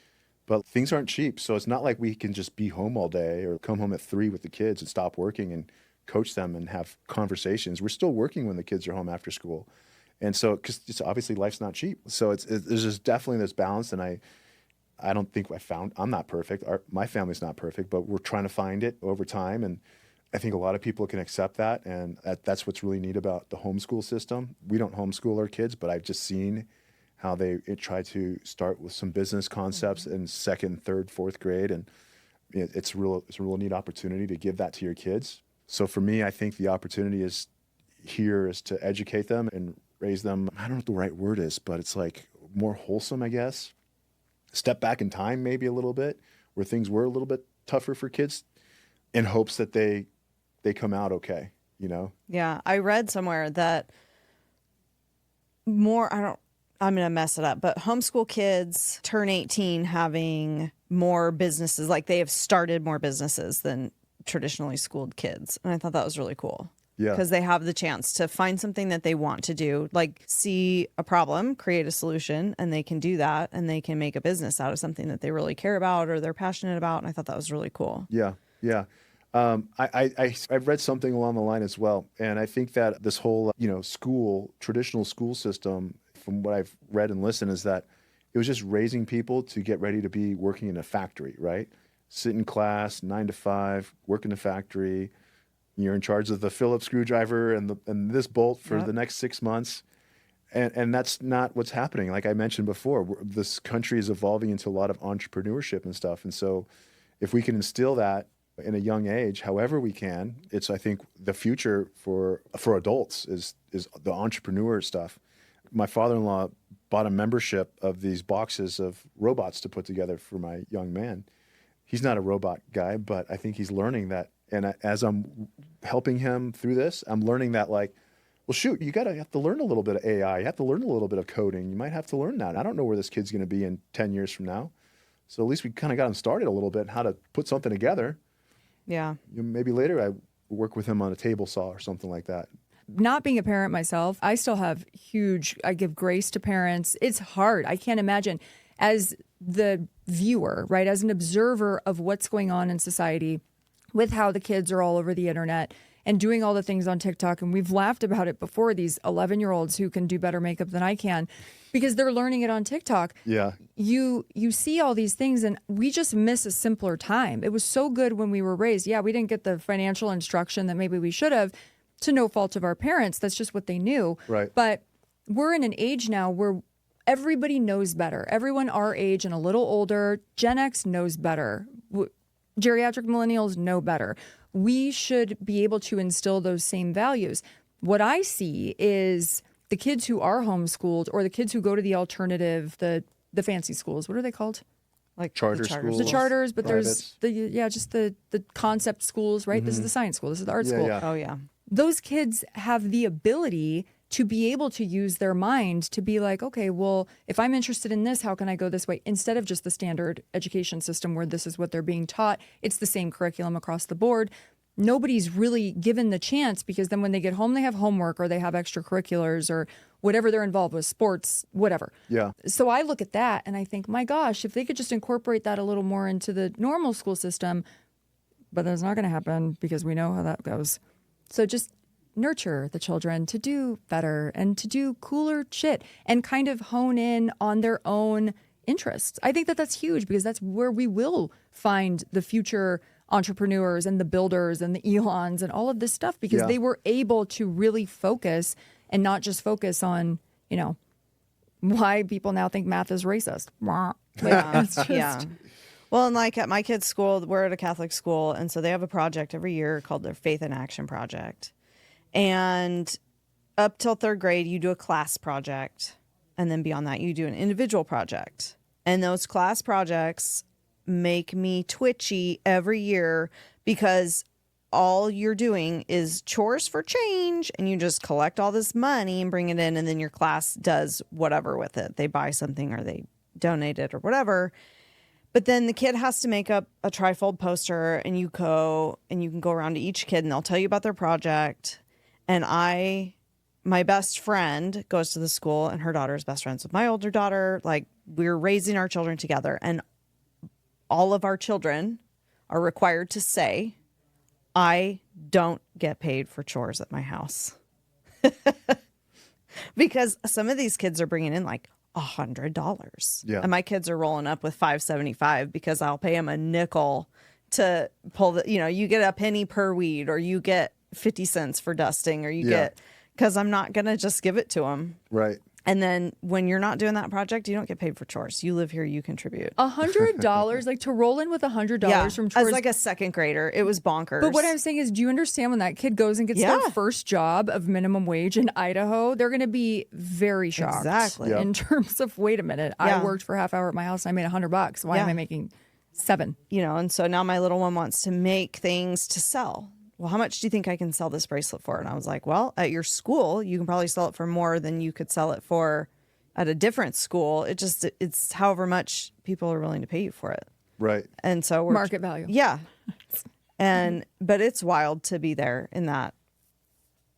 but things aren't cheap. So it's not like we can just be home all day or come home at 3 with the kids and stop working and coach them and have conversations. We're still working when the kids are home after school. And so, because it's obviously life's not cheap. So there's just definitely this balance. And I don't think I'm not perfect. My family's not perfect, but we're trying to find it over time. And I think a lot of people can accept that. And that's what's really neat about the homeschool system. We don't homeschool our kids, but I've just seen how they try to start with some business concepts in 2nd, 3rd, 4th grade. And it's a real neat opportunity to give that to your kids. So for me, I think the opportunity is, here is to educate them and raise them. I don't know what the right word is, but it's like more wholesome, I guess. Step back in time maybe a little bit where things were a little bit tougher for kids in hopes that they come out okay, you know? Yeah. I read somewhere that I'm going to mess it up, but homeschool kids turn 18 having more businesses, like they have started more businesses than traditionally schooled kids. And I thought that was really cool. Yeah. Because they have the chance to find something that they want to do, like see a problem, create a solution, and they can do that, and they can make a business out of something that they really care about or they're passionate about. And I thought that was really cool. Yeah, yeah. I've read something along the line as well, and I think that this whole traditional school system, from what I've read and listened, is that it was just raising people to get ready to be working in a factory, right? Sit in class, 9 to 5, work in the factory. You're in charge of the Phillips screwdriver and this bolt for the next 6 months. And that's not what's happening. Like I mentioned before, this country is evolving into a lot of entrepreneurship and stuff. And so if we can instill that in a young age, however we can, it's, I think, the future for adults is the entrepreneur stuff. My father-in-law bought a membership of these boxes of robots to put together for my young man. He's not a robot guy, but I think he's learning that. And as I'm helping him through this, I'm learning that, like, well, shoot, you have to learn a little bit of AI. You have to learn a little bit of coding. You might have to learn that. I don't know where this kid's going to be in 10 years from now. So at least we kind of got him started a little bit, how to put something together. Yeah. Maybe later I work with him on a table saw or something like that. Not being a parent myself, I still have I give grace to parents. It's hard. I can't imagine as the viewer, right, as an observer of what's going on in society with how the kids are all over the internet and doing all the things on TikTok. And we've laughed about it before, these 11-year-olds who can do better makeup than I can because they're learning it on TikTok. Yeah. You see all these things and we just miss a simpler time. It was so good when we were raised. Yeah, we didn't get the financial instruction that maybe we should have, to no fault of our parents. That's just what they knew. Right. But we're in an age now where everybody knows better. Everyone our age and a little older, Gen X knows better. Geriatric millennials know better. We should be able to instill those same values. What I see is the kids who are homeschooled or the kids who go to the alternative, the fancy schools. What are they called? Like charter the schools. The charters, but privates. there's just the concept schools, right? Mm-hmm. This is the science school. This is the art school. Yeah. Oh, yeah. Those kids have the ability to be able to use their mind to be like, okay, well, if I'm interested in this, how can I go this way? Instead of just the standard education system where this is what they're being taught. It's the same curriculum across the board. Nobody's really given the chance because then when they get home, they have homework or they have extracurriculars or whatever they're involved with, sports, whatever. Yeah. So I look at that and I think, my gosh, if they could just incorporate that a little more into the normal school system, but that's not going to happen because we know how that goes. So just nurture the children to do better and to do cooler shit and kind of hone in on their own interests. I think that that's huge because that's where we will find the future entrepreneurs and the builders and the Elons and all of this stuff because they were able to really focus and not just focus on, why people now think math is racist. It's just, Yeah. Well, and like at my kids' school, we're at a Catholic school, and so they have a project every year called their Faith in Action Project. And up till 3rd grade, you do a class project. And then beyond that, you do an individual project. And those class projects make me twitchy every year because all you're doing is chores for change. And you just collect all this money and bring it in. And then your class does whatever with it. They buy something or they donate it or whatever. But then the kid has to make up a trifold poster and you can go around to each kid and they'll tell you about their project. And my best friend goes to the school and her daughter is best friends with my older daughter. Like we're raising our children together and all of our children are required to say, I don't get paid for chores at my house. Because some of these kids are bringing in like $100. Yeah. And my kids are rolling up with $5.75 because I'll pay them a nickel to pull you get a penny per weed or you get 50 cents for dusting or you get, because I'm not going to just give it to them. Right. And then when you're not doing that project, you don't get paid for chores. You live here, you contribute. $100, like to roll in with $100 Yeah, from chores. as like a second grader, it was bonkers. But what I'm saying is, do you understand when that kid goes and gets their Yeah. first job of minimum wage in Idaho, they're going to be very shocked. Exactly. Yeah. In terms of, wait a minute, Yeah. I worked for a half hour at my house and I made $100. Why am Yeah. I making $7? And so now my little one wants to make things to sell. Well, how much do you think I can sell this bracelet for? And I was like, well, at your school, you can probably sell it for more than you could sell it for at a different school. It's however much people are willing to pay you for it. Right. And so we're Market value. Yeah. But it's wild to be there in that,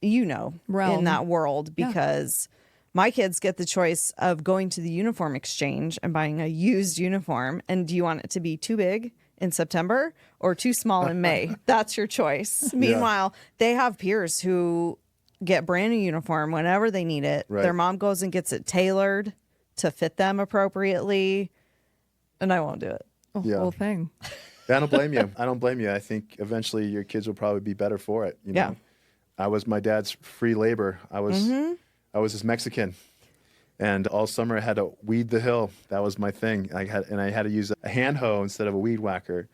Realm. in that world, because my kids get the choice of going to the uniform exchange and buying a used uniform. And do you want it to be too big in September or too small in May? That's your choice. Meanwhile, they have peers who get brand new uniform whenever they need it. Right. Their mom goes and gets it tailored to fit them appropriately. And I won't do it. The Yeah. whole thing. I don't blame you. I don't blame you. I think eventually your kids will probably be better for it. Yeah. I was my dad's free labor. I was his Mexican. And all summer I had to weed the hill. That was my thing. I had to use a hand hoe instead of a weed whacker.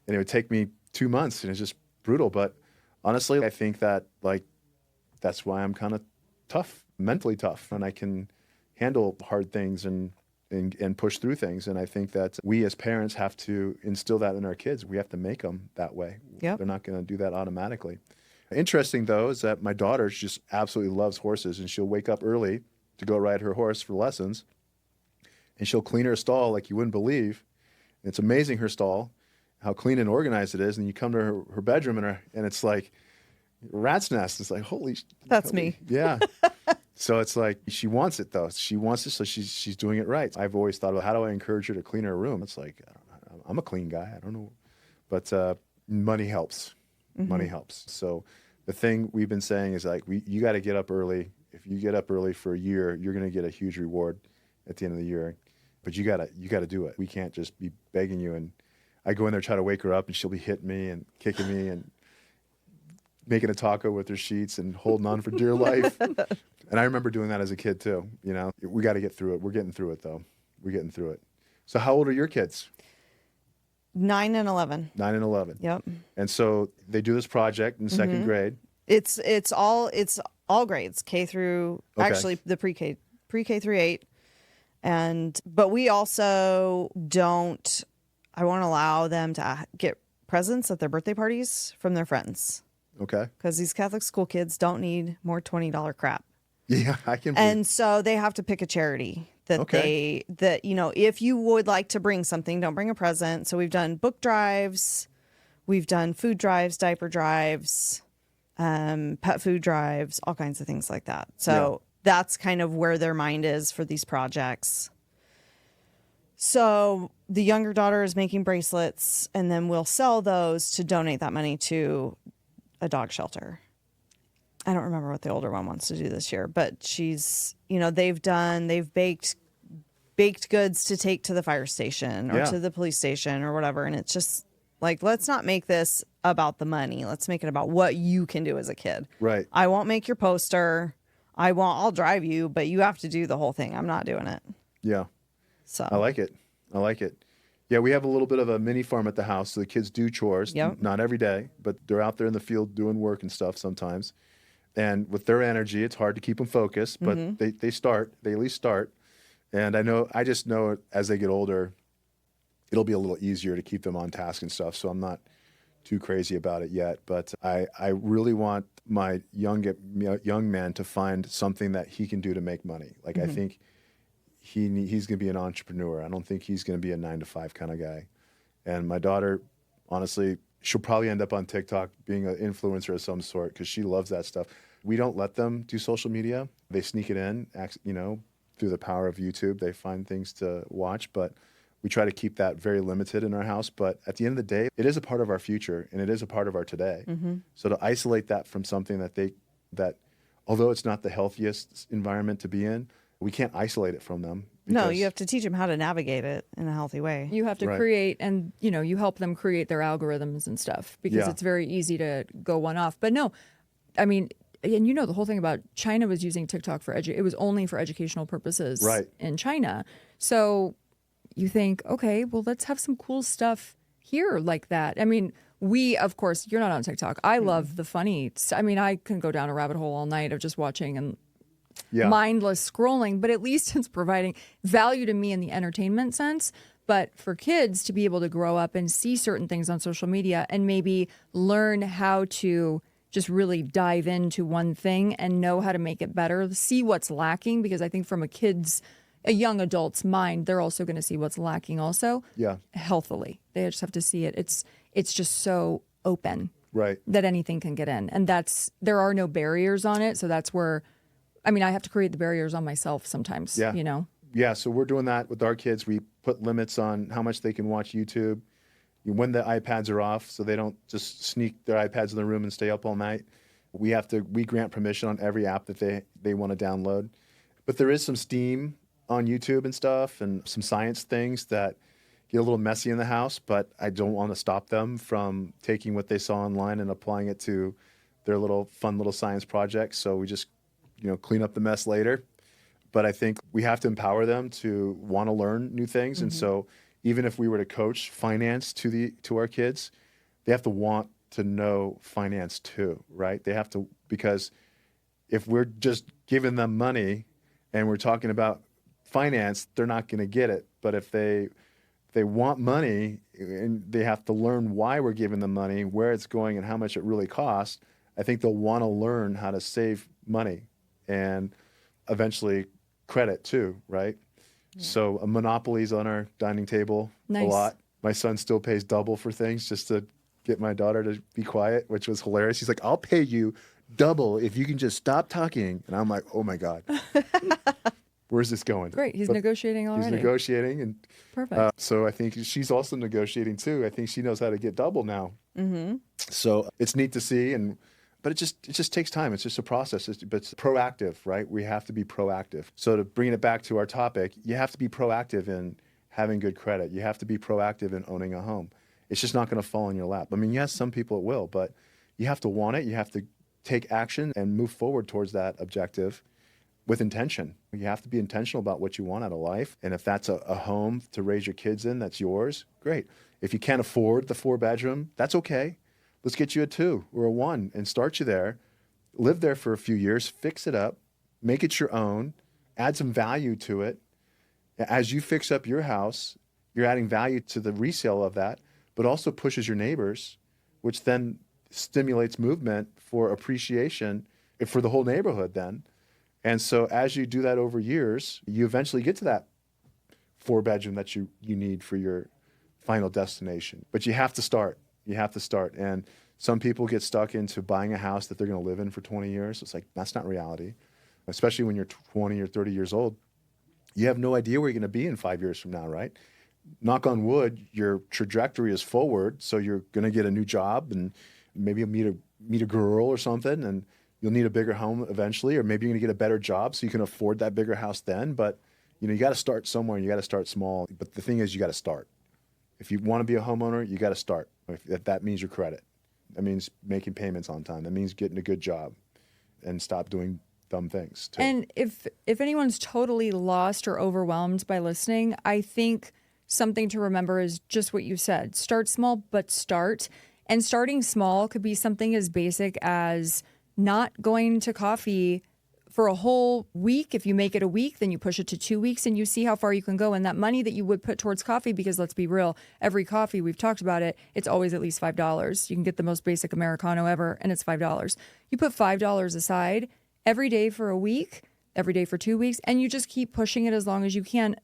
And it would take me 2 months, and it's just brutal. But honestly, I think that that's why I'm kind of tough, mentally tough, and I can handle hard things and push through things. And I think that we as parents have to instill that in our kids. We have to make them that way. Yep. They're not going to do that automatically. Interesting, though, is that my daughter just absolutely loves horses, and she'll wake up early to go ride her horse for lessons, and she'll clean her stall like you wouldn't believe. It's amazing, her stall, how clean and organized it is. And you come to her bedroom, and it's like rat's nest. It's like, holy. That's me. Yeah. So it's like she wants it, though. She wants it, so she's doing it right. I've always thought about how do I encourage her to clean her room. It's like, I'm a clean guy. I don't know. But money helps. Money helps. So the thing we've been saying is like, you got to get up early. If you get up early for a year, you're going to get a huge reward at the end of the year. But you got to do it. We can't just be begging you. And I go in there, try to wake her up, and she'll be hitting me and kicking me and making a taco with her sheets and holding on for dear life. And I remember doing that as a kid too. We got to get through it. We're getting through it, though. We're getting through it. So how old are your kids? 9 and 11. 9 and 11. Yep. And so they do this project in second grade. It's all grades, K through actually the pre-K through 8. But we also I won't allow them to get presents at their birthday parties from their friends, Okay. because these Catholic school kids don't need more $20 crap. Yeah, I can. And so they have to pick a charity that if you would like to bring something, don't bring a present. So we've done book drives, we've done food drives, diaper drives, pet food drives, all kinds of things like that. So that's kind of where their mind is for these projects. So the younger daughter is making bracelets, and then we'll sell those to donate that money to a dog shelter. I don't remember what the older one wants to do this year, but she's, they've baked goods to take to the fire station or to the police station or whatever. And it's just like, let's not make this about the money. Let's make it about what you can do as a kid. Right. I won't make your poster. I'll drive you, but you have to do the whole thing. I'm not doing it. Yeah. So I like it. Yeah, we have a little bit of a mini farm at the house, so the kids do chores. Yep. Not every day, but they're out there in the field doing work and stuff sometimes. And with their energy, it's hard to keep them focused, but they at least start. And I just know as they get older, it'll be a little easier to keep them on task and stuff. So I'm not too crazy about it yet, but I really want my young man to find something that he can do to make money. Like I think he's going to be an entrepreneur. I don't think he's going to be a 9-to-5 kind of guy. And my daughter, honestly, she'll probably end up on TikTok being an influencer of some sort because she loves that stuff. We don't let them do social media. They sneak it in, through the power of YouTube. They find things to watch, but we try to keep that very limited in our house. But at the end of the day, it is a part of our future, and it is a part of our today. So to isolate that from something that although it's not the healthiest environment to be in, we can't isolate it from them. no, you have to teach them how to navigate it in a healthy way. You have to create, and you help them create their algorithms and stuff, because it's very easy to go one off. But no, I mean, and the whole thing about China was using TikTok for it was only for educational purposes Right. in China. So you think, okay, well, let's have some cool stuff here like that. I mean, of course, you're not on TikTok. I love the funny. I mean, I can go down a rabbit hole all night of just watching and mindless scrolling, but at least it's providing value to me in the entertainment sense. But for kids to be able to grow up and see certain things on social media and maybe learn how to just really dive into one thing and know how to make it better, see what's lacking, because I think from a young adult's mind, they're also going to see what's lacking also. Yeah. Healthily. They just have to see it. It's just so open. Right. That anything can get in. And there are no barriers on it. So that's where, I mean, I have to create the barriers on myself sometimes, Yeah. Yeah, so we're doing that with our kids. We put limits on how much they can watch YouTube. When the iPads are off, so they don't just sneak their iPads in the room and stay up all night. We grant permission on every app that they want to download. But there is some Steam on YouTube and stuff, and some science things that get a little messy in the house, but I don't want to stop them from taking what they saw online and applying it to their fun little science projects. So we just, clean up the mess later. But I think we have to empower them to want to learn new things. Mm-hmm. And so even if we were to coach finance to our kids, they have to want to know finance too, right? They have to, because if we're just giving them money and we're talking about finance, they're not going to get it. But if they want money and they have to learn why we're giving them money, where it's going and how much it really costs, I think they'll want to learn how to save money and eventually credit too, right? Yeah. So a Monopoly's on our dining table a lot. My son still pays double for things just to get my daughter to be quiet, which was hilarious. He's like, I'll pay you double if you can just stop talking. And I'm like, oh my God. Where's this going? Great. He's negotiating already. He's negotiating. And perfect. So I think she's also negotiating too. I think she knows how to get double now. Mm-hmm. So it's neat to see. But it just takes time. It's just a process. But it's proactive, right? We have to be proactive. So to bring it back to our topic, you have to be proactive in having good credit. You have to be proactive in owning a home. It's just not going to fall in your lap. I mean, yes, some people it will, but you have to want it. You have to take action and move forward towards that objective with intention. You have to be intentional about what you want out of life. And if that's a home to raise your kids in, that's yours, great. If you can't afford the 4-bedroom, that's okay. Let's get you a 2 or a 1 and start you there. Live there for a few years, fix it up, make it your own, add some value to it. As you fix up your house, you're adding value to the resale of that, but also pushes your neighbors, which then stimulates movement for appreciation for the whole neighborhood then. And so as you do that over years, you eventually get to that 4-bedroom that you need for your final destination. But you have to start. You have to start. And some people get stuck into buying a house that they're going to live in for 20 years. It's like, that's not reality. Especially when you're 20 or 30 years old. You have no idea where you're going to be in 5 years from now, right? Knock on wood, your trajectory is forward. So you're going to get a new job and maybe you'll meet a girl or something and you'll need a bigger home eventually, or maybe you're going to get a better job so you can afford that bigger house then. But, you got to start somewhere and you got to start small. But the thing is, you got to start. If you want to be a homeowner, you got to start. If that means your credit, that means making payments on time. That means getting a good job and stop doing dumb things too. And if anyone's totally lost or overwhelmed by listening, I think something to remember is just what you said. Start small, but start. And starting small could be something as basic as not going to coffee for a whole week. If you make it a week, then you push it to 2 weeks and you see how far you can go. And that money that you would put towards coffee, because let's be real, every coffee, we've talked about it, it's always at least $5. You can get the most basic Americano ever and it's $5. You put $5 aside every day for a week, every day for 2 weeks, and you just keep pushing it as long as you can.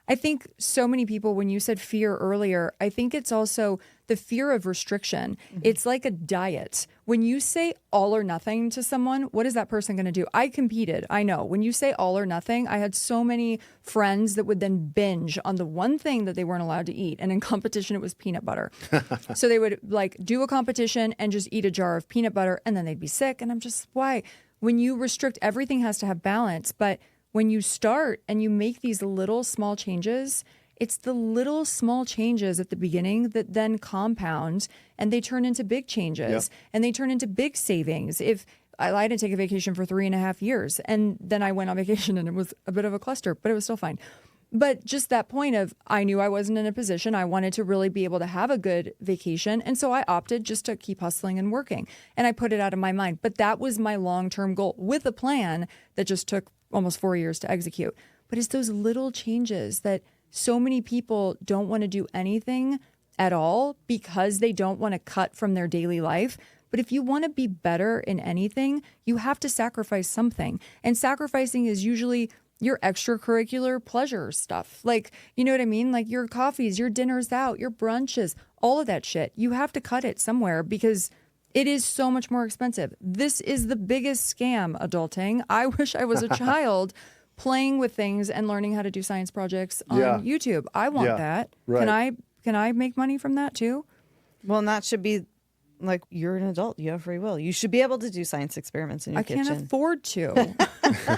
I think so many people, when you said fear earlier, I think it's also the fear of restriction. Mm-hmm. It's like a diet. When you say all or nothing to someone, what is that person going to do? I competed. I know. When you say all or nothing, I had so many friends that would then binge on the one thing that they weren't allowed to eat. And in competition, it was peanut butter. So they would do a competition and just eat a jar of peanut butter and then they'd be sick. And I'm just, why? When you restrict, everything has to have balance. But when you start and you make these little small changes, it's the little small changes at the beginning that then compound and they turn into big changes and they turn into big savings. If I didn't take a vacation for 3.5 years. And then I went on vacation and it was a bit of a cluster, but it was still fine. But just that point of, I knew I wasn't in a position. I wanted to really be able to have a good vacation. And so I opted just to keep hustling and working. And I put it out of my mind. But that was my long-term goal with a plan that just took almost 4 years to execute. But it's those little changes that so many people don't want to do anything at all because they don't want to cut from their daily life. But if you want to be better in anything, you have to sacrifice something. And sacrificing is usually your extracurricular pleasure stuff. Like, you know what I mean? Like your coffees, your dinners out, your brunches, all of that shit. You have to cut it somewhere because it is so much more expensive. This is the biggest scam, adulting. I wish I was a child playing with things and learning how to do science projects on YouTube. I want that. Right. Can I make money from that too? Well, and that should be like, you're an adult. You have free will. You should be able to do science experiments in your kitchen. I can't afford to.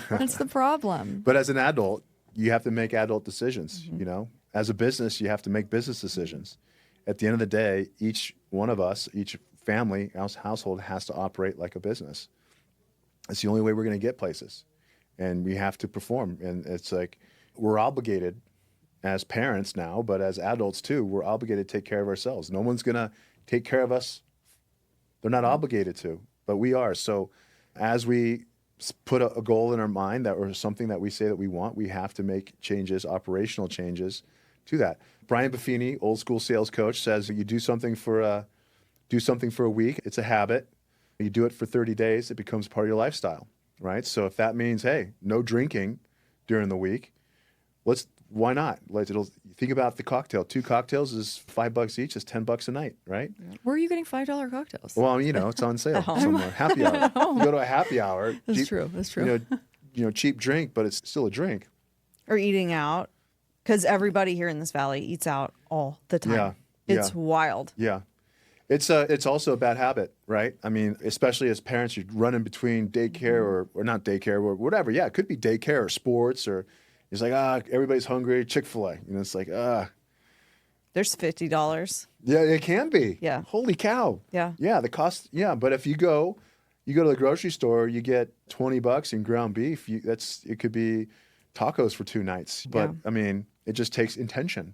That's the problem. But as an adult, you have to make adult decisions, you know? As a business, you have to make business decisions. At the end of the day, each one of us, each family, household has to operate like a business. It's the only way we're going to get places. And we have to perform. And it's like, we're obligated as parents now, but as adults too, we're obligated to take care of ourselves. No one's going to take care of us. They're not obligated to, but we are. So as we put a goal in our mind that or something that we say that we want, we have to make changes, operational changes to that. Brian Buffini, old school sales coach, says that you do something for a week, it's a habit. You do it for 30 days, it becomes part of your lifestyle, right? So if that means, hey, no drinking during the week, why not? Think about the cocktail. 2 cocktails is $5 each. It's $10 a night, right? Where are you getting $5 cocktails? Well, you know, it's on sale somewhere. Happy hour. You go to a happy hour. That's true. That's true. You know, cheap drink, but it's still a drink. Or eating out, because everybody here in this valley eats out all the time. Yeah, It's wild. Yeah. It's also a bad habit, right? I mean, especially as parents, you're running between daycare or not daycare or whatever. Yeah, it could be daycare or sports or it's like, everybody's hungry, Chick-fil-A. You know, it's like, There's $50. Yeah, it can be. Yeah. Holy cow. Yeah. Yeah, the cost, but if you go to the grocery store, you get $20 in ground beef. It could be tacos for 2 nights. But, I mean, it just takes intention.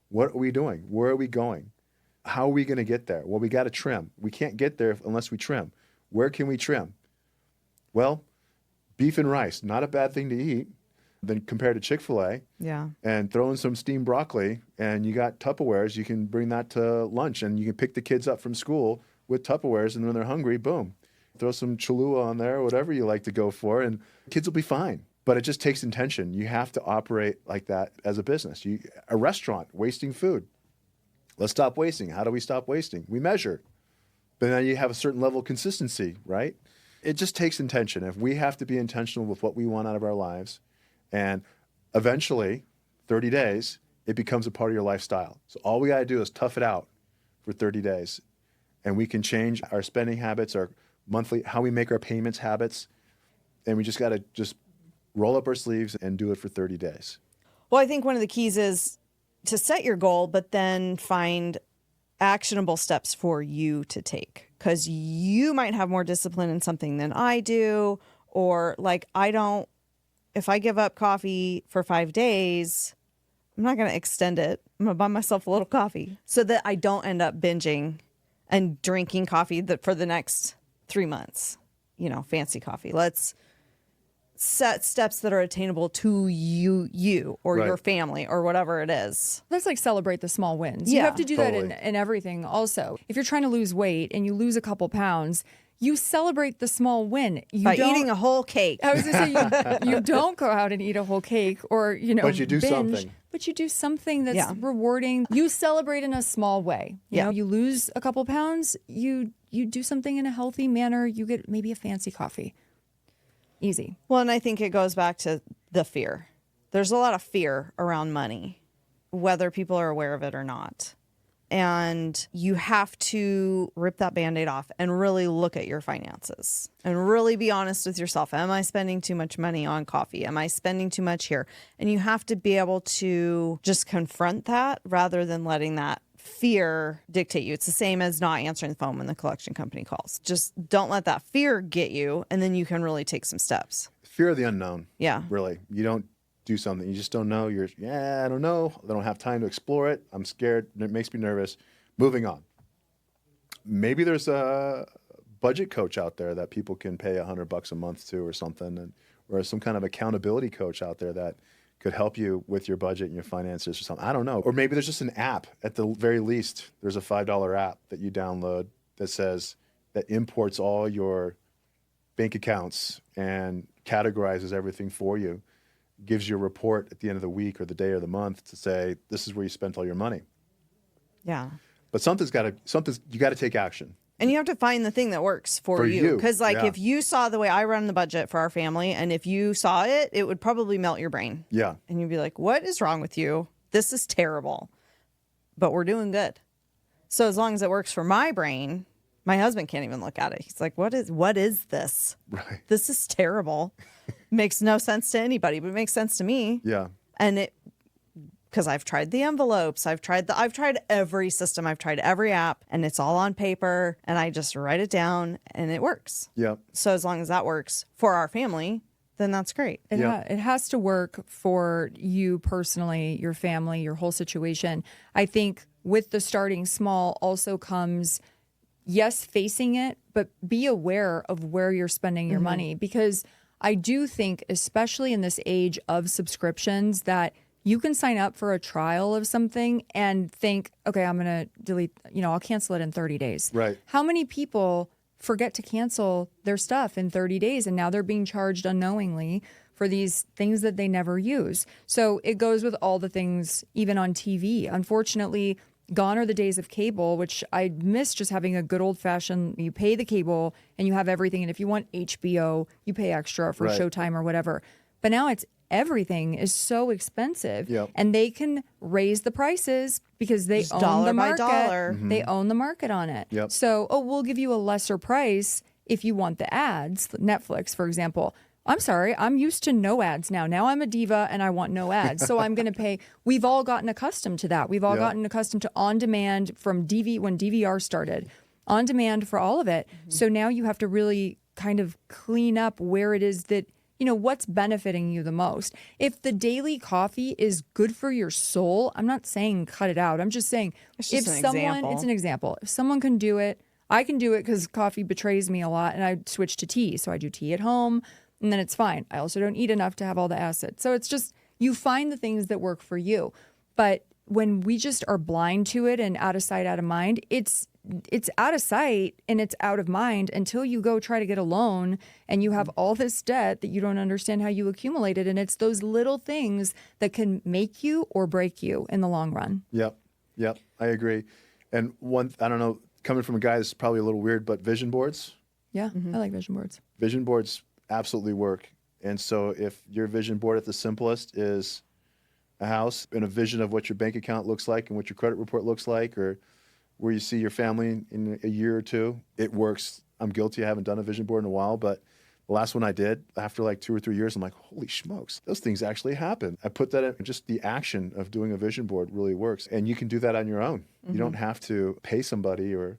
What are we doing? Where are we going? How are we going to get there? Well, we got to trim. We can't get there unless we trim. Where can we trim? Well, beef and rice, not a bad thing to eat. Then compared to Chick-fil-A, and throw in some steamed broccoli, and you got Tupperwares, you can bring that to lunch, and you can pick the kids up from school with Tupperwares, and when they're hungry, boom, throw some Cholula on there, whatever you like to go for, and kids will be fine. But it just takes intention. You have to operate like that as a business. A restaurant, wasting food. Let's stop wasting. How do we stop wasting? We measure. But then you have a certain level of consistency, right? It just takes intention. If we have to be intentional with what we want out of our lives, and eventually, 30 days, it becomes a part of your lifestyle. So all we got to do is tough it out for 30 days. And we can change our spending habits, our monthly, how we make our payments habits. And we just got to roll up our sleeves and do it for 30 days. Well, I think one of the keys is to set your goal, but then find actionable steps for you to take. Because you might have more discipline in something than I do. Or like if I give up coffee for 5 days, I'm not going to extend it. I'm going to buy myself a little coffee so that I don't end up binging and drinking coffee for the next 3 months. You know, fancy coffee. Let's set steps that are attainable to you or your family or whatever it is. Let's like celebrate the small wins. You have to do that in everything also. If you're trying to lose weight and you lose a couple pounds, you celebrate the small win. By eating a whole cake. I was going to say, you don't go out and eat a whole cake or, but you do binge, something. But you do something that's rewarding. You celebrate in a small way. You know, you lose a couple pounds, you do something in a healthy manner. You get maybe a fancy coffee. Easy. Well, and I think it goes back to the fear. There's a lot of fear around money, whether people are aware of it or not. And you have to rip that Band-Aid off and really look at your finances and really be honest with yourself. Am I spending too much money on coffee? Am I spending too much here? And you have to be able to just confront that rather than letting that fear dictate you. It's the same as not answering the phone when the collection company calls. Just don't let that fear get you, and then you can really take some steps. Fear of the unknown. Yeah. Really. You don't do something. You just don't know. I don't know. I don't have time to explore it. I'm scared. It makes me nervous. Moving on. Maybe there's a budget coach out there that people can pay $100 a month to or something, or some kind of accountability coach out there that could help you with your budget and your finances or something. I don't know. Or maybe there's just an app at the very least. There's a $5 app that you download that imports all your bank accounts and categorizes everything for you, gives you a report at the end of the week or the day or the month to say, this is where you spent all your money. Yeah. But you got to take action. And you have to find the thing that works for you. Because if you saw the way I run the budget for our family, and if you saw it, it would probably melt your brain. Yeah. And you'd be like, what is wrong with you? This is terrible. But we're doing good. So as long as it works for my brain, my husband can't even look at it. He's like, what is this? Right. This is terrible. Makes no sense to anybody, but it makes sense to me. Yeah. And because I've tried the envelopes, I've tried every system, I've tried every app, and it's all on paper, and I just write it down and it works. Yeah. So as long as that works for our family, then that's great. It has to work for you personally, your family, your whole situation. I think with the starting small also comes, yes, facing it, but be aware of where you're spending your money. Because I do think, especially in this age of subscriptions, that you can sign up for a trial of something and think, okay, I'm going to delete, I'll cancel it in 30 days. Right. How many people forget to cancel their stuff in 30 days and now they're being charged unknowingly for these things that they never use? So it goes with all the things, even on TV. Unfortunately, gone are the days of cable, which I miss just having a good old fashioned, you pay the cable and you have everything. And if you want HBO, you pay extra for Showtime or whatever. But now everything is so expensive, and they can raise the prices because they own the market. Dollar. They own the market on it. Yep. So, we'll give you a lesser price if you want the ads. Netflix, for example. I'm sorry, I'm used to no ads now. Now I'm a diva and I want no ads. So I'm going to pay. We've all gotten accustomed to that. We've all gotten accustomed to on demand from when DVR started, on demand for all of it. So now you have to really kind of clean up where it is that, what's benefiting you the most. If the daily coffee is good for your soul, I'm not saying cut it out. I'm just saying it's an example. If someone can do it, I can do it because coffee betrays me a lot and I switch to tea. So I do tea at home and then it's fine. I also don't eat enough to have all the acid. So it's just, you find the things that work for you. But when we just are blind to it and out of sight, out of mind, it's out of sight and it's out of mind until you go try to get a loan and you have all this debt that you don't understand how you accumulated. And it's those little things that can make you or break you in the long run. Yep. I agree. And I don't know, coming from a guy that's probably a little weird, but vision boards. Yeah, I like vision boards. Vision boards absolutely work. And so if your vision board at the simplest is a house and a vision of what your bank account looks like and what your credit report looks like, or where you see your family in a year or two, it works. I'm guilty. I haven't done a vision board in a while, but the last one I did, after like 2 or 3 years, I'm like, holy smokes, those things actually happen. I put that in, just the action of doing a vision board really works. And you can do that on your own. You don't have to pay somebody or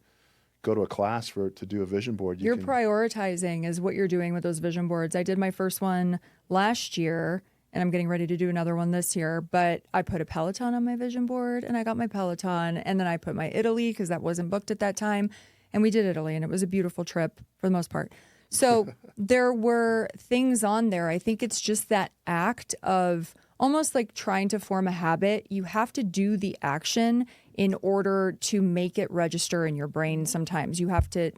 go to a class to do a vision board. You're prioritizing is what you're doing with those vision boards. I did my first one last year, and I'm getting ready to do another one this year. But I put a Peloton on my vision board, and I got my Peloton. And then I put my Italy, because that wasn't booked at that time. And we did Italy, and it was a beautiful trip for the most part. So there were things on there. I think it's just that act of almost like trying to form a habit. You have to do the action in order to make it register in your brain. Sometimes you have to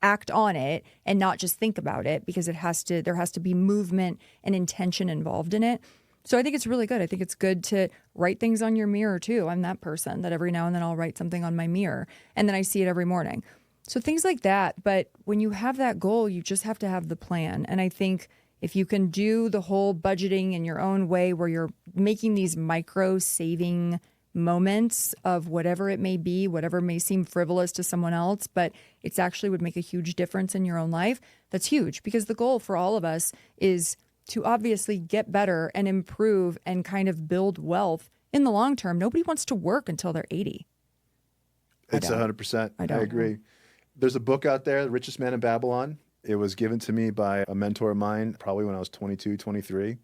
act on it and not just think about it, because there has to be movement and intention involved in it. So I think it's really good. I think it's good to write things on your mirror too. I'm that person that every now and then I'll write something on my mirror and then I see it every morning. So things like that. But when you have that goal, you just have to have the plan. And I think if you can do the whole budgeting in your own way, where you're making these micro saving moments of whatever it may be, whatever may seem frivolous to someone else, but it's actually would make a huge difference in your own life, that's huge. Because the goal for all of us is to obviously get better and improve and kind of build wealth in the long term. Nobody wants to work until they're 80. It's 100%. I I don't. agree. There's a book out there, The Richest Man in Babylon. It was given to me by a mentor of mine, probably when I was 22, 23.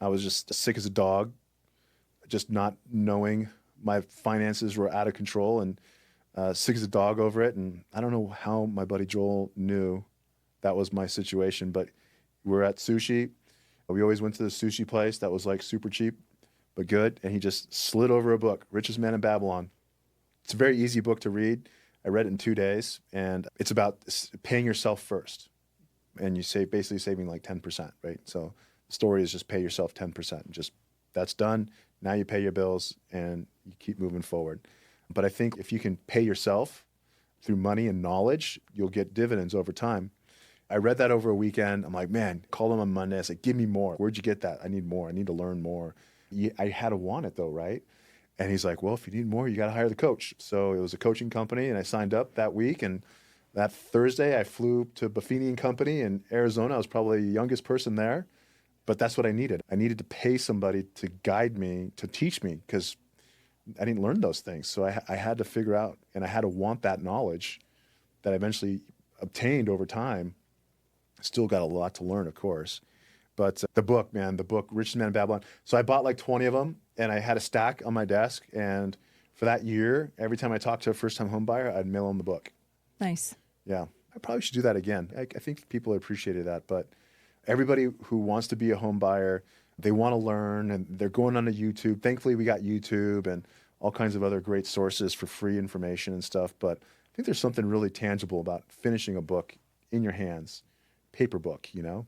I was just sick as a dog, just not knowing my finances were out of control, and sick as a dog over it. And I don't know how my buddy Joel knew that was my situation, but we're at sushi. We always went to the sushi place that was like super cheap, but good. And he just slid over a book, Richest Man in Babylon. It's a very easy book to read. I read it in 2 days, and it's about paying yourself first. And you save, basically saving like 10%, right? So the story is just pay yourself 10%. Just that's done. Now you pay your bills and you keep moving forward. But I think if you can pay yourself through money and knowledge, you'll get dividends over time. I read that over a weekend. I'm like, man, call him on Monday. I said, give me more. Where'd you get that? I need more. I need to learn more. I had to want it though, right? And he's like, well, if you need more, you got to hire the coach. So it was a coaching company, and I signed up that week. And that Thursday, I flew to Buffini and Company in Arizona. I was probably the youngest person there, but that's what I needed. I needed to pay somebody to guide me, to teach me, because I didn't learn those things. So I had to figure out, and I had to want that knowledge that I eventually obtained over time. Still got a lot to learn, of course. But the book, Richest Man in Babylon. So I bought like 20 of them, and I had a stack on my desk. And for that year, every time I talked to a first-time home buyer, I'd mail them the book. Nice. Yeah, I probably should do that again. I think people appreciated that. But everybody who wants to be a home buyer, they want to learn, and they're going on to YouTube. Thankfully, we got YouTube and all kinds of other great sources for free information and stuff. But I think there's something really tangible about finishing a book in your hands, paper book, you know?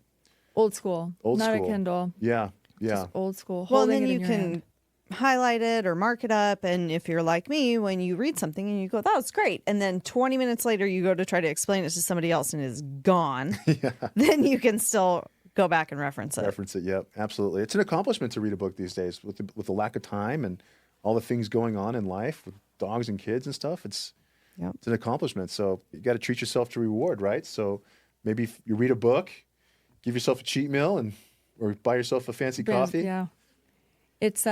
Old school. Old Not school. a Kindle. Yeah, yeah. Just old school. Well, Holding then it you in your can hand. highlight it or mark it up. And if you're like me, when you read something and you go, that was great. And then 20 minutes later, you go to try to explain it to somebody else and it's gone. Then you can still go back and reference it. Reference it, yep, absolutely. It's an accomplishment to read a book these days with the lack of time and all the things going on in life with dogs and kids and stuff. It's an accomplishment. So you got to treat yourself to reward, right? So maybe if you read a book, give yourself a cheat meal or buy yourself a fancy coffee. Yeah. It's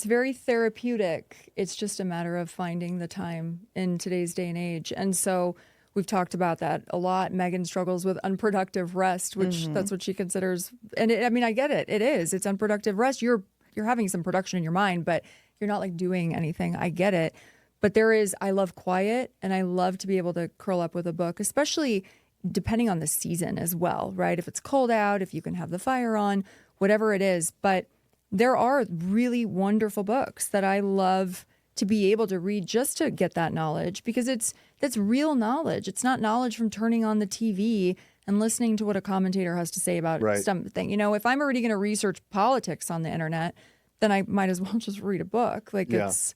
very therapeutic. It's just a matter of finding the time in today's day and age. And so we've talked about that a lot. Megan struggles with unproductive rest, which that's what she considers. And I get it. It is. It's unproductive rest. You're having some production in your mind, but you're not like doing anything. I get it. But I love quiet, and I love to be able to curl up with a book, especially depending on the season as well, right? If it's cold out, if you can have the fire on, whatever it is. But there are really wonderful books that I love to be able to read just to get that knowledge, because that's real knowledge. It's not knowledge from turning on the TV and listening to what a commentator has to say about something. You know, if I'm already going to research politics on the internet, then I might as well just read a book. Like it's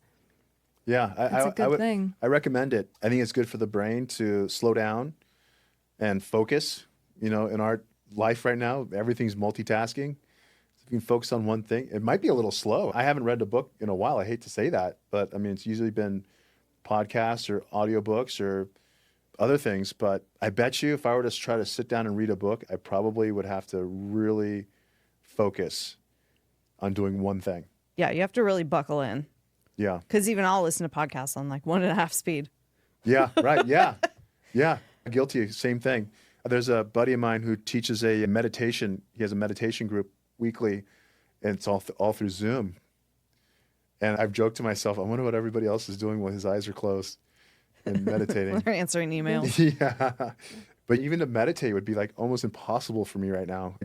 a good thing. I recommend it. I think it's good for the brain to slow down and focus. You know, in our life right now, everything's multitasking. If you can focus on one thing, it might be a little slow. I haven't read a book in a while. I hate to say that, but I mean, it's usually been podcasts or audiobooks or other things. But I bet you if I were to try to sit down and read a book, I probably would have to really focus on doing one thing. Yeah, you have to really buckle in. Yeah. Because even I'll listen to podcasts on like 1.5 speed. Yeah, right. Yeah. Yeah. Guilty. Same thing. There's a buddy of mine who teaches a meditation. He has a meditation group weekly, and it's all through Zoom. And I've joked to myself, I wonder what everybody else is doing while his eyes are closed and meditating. They're answering emails. Yeah. But even to meditate would be like almost impossible for me right now.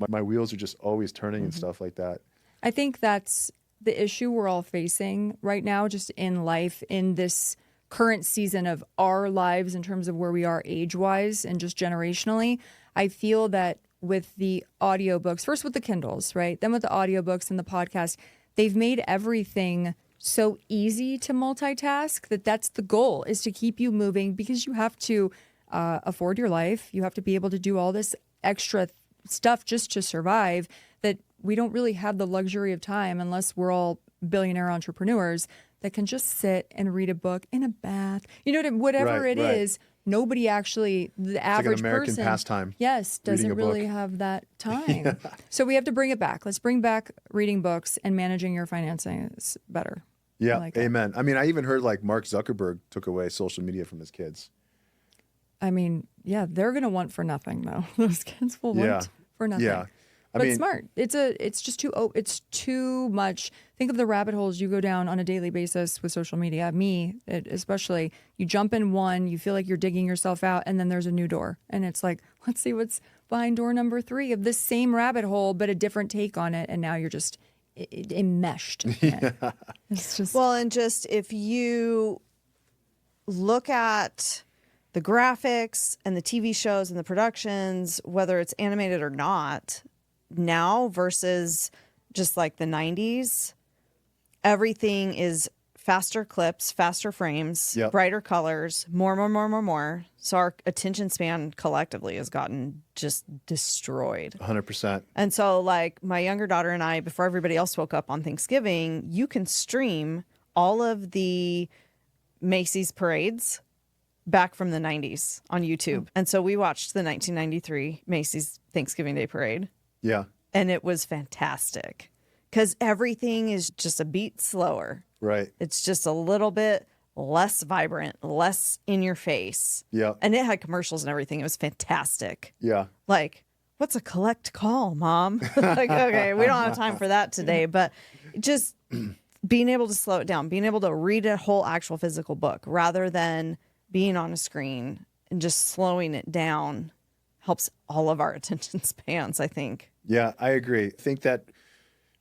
My wheels are just always turning and stuff like that. I think that's the issue we're all facing right now, just in life, in this current season of our lives in terms of where we are age-wise and just generationally. I feel that with the audiobooks, first with the Kindles, right? Then with the audiobooks and the podcast, they've made everything so easy to multitask that's the goal, is to keep you moving, because you have to afford your life. You have to be able to do all this extra stuff just to survive, that we don't really have the luxury of time, unless we're all billionaire entrepreneurs that can just sit and read a book in a bath. You know, whatever it is, nobody actually, the average like an American person, pastime. Yes, doesn't really have that time. So we have to bring it back. Let's bring back reading books and managing your finances better. Yeah, like it. amen. I mean, I even heard like Mark Zuckerberg took away social media from his kids. I mean, yeah, they're gonna want for nothing though. Those kids will Yeah. want for nothing. Yeah. I But mean, smart. It's just it's too much. Think of the rabbit holes you go down on a daily basis with social media. Especially, you jump in one, you feel like you're digging yourself out, and then there's a new door, and it's like, let's see what's behind door number 3 of this same rabbit hole, but a different take on it, and now you're just enmeshed. Yeah. It's just Well, and just if you look at the graphics and the TV shows and the productions, whether it's animated or not, now versus just like the 90s, everything is faster clips, faster frames, Yep. brighter colors, more. So our attention span collectively has gotten just destroyed. 100%. And so, like, my younger daughter and I, before everybody else woke up on Thanksgiving, you can stream all of the Macy's parades back from the 90s on YouTube. And so we watched the 1993 Macy's Thanksgiving Day Parade, Yeah. and it was fantastic because everything is just a beat slower. Right. It's just a little bit less vibrant, less in your face. Yeah. And it had commercials and everything. It was fantastic. Yeah. Like, what's a collect call, Mom? Like, okay, we don't have time for that today, but just being able to slow it down, being able to read a whole actual physical book rather than being on a screen and just slowing it down helps all of our attention spans, I think. Yeah, I agree. I think that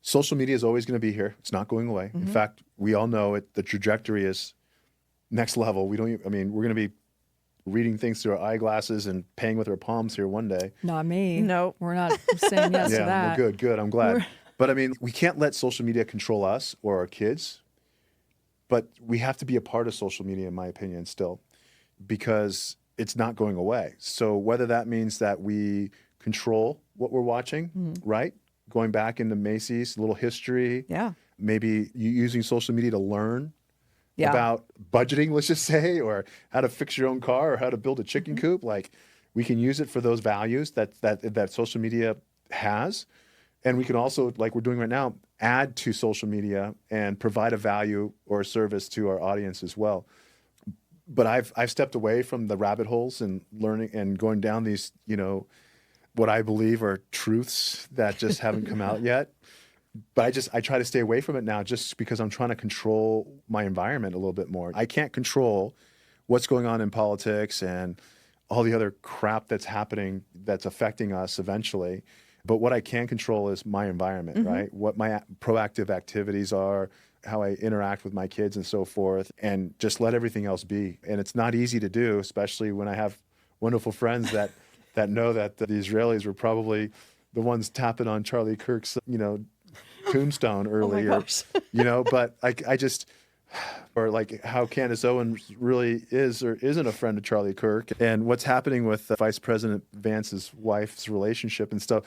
social media is always going to be here. It's not going away. In fact, we all know it. The trajectory is next level. We're going to be reading things through our eyeglasses and paying with our palms here one day. not me. Nope. We're not saying yes to Yeah, that. well, good. I'm glad. But I mean, we can't let social media control us or our kids, but we have to be a part of social media, in my opinion, still, because it's not going away. So whether that means that we control what we're watching, right? Going back into Macy's, a little history. Yeah. Maybe you using social media to learn Yeah. about budgeting, let's just say, or how to fix your own car or how to build a chicken coop. Like, we can use it for those values that social media has. And we can also, like we're doing right now, add to social media and provide a value or a service to our audience as well. But I've stepped away from the rabbit holes and learning and going down these, what I believe are truths that just haven't come out yet. But I try to stay away from it now just because I'm trying to control my environment a little bit more. I can't control what's going on in politics and all the other crap that's happening that's affecting us eventually. But what I can control is my environment, right? What my proactive activities are, how I interact with my kids and so forth, and just let everything else be. And it's not easy to do, especially when I have wonderful friends that know that the Israelis were probably the ones tapping on Charlie Kirk's, tombstone earlier, gosh. But I just, or like how Candace Owens really is or isn't a friend of Charlie Kirk, and what's happening with Vice President Vance's wife's relationship and stuff.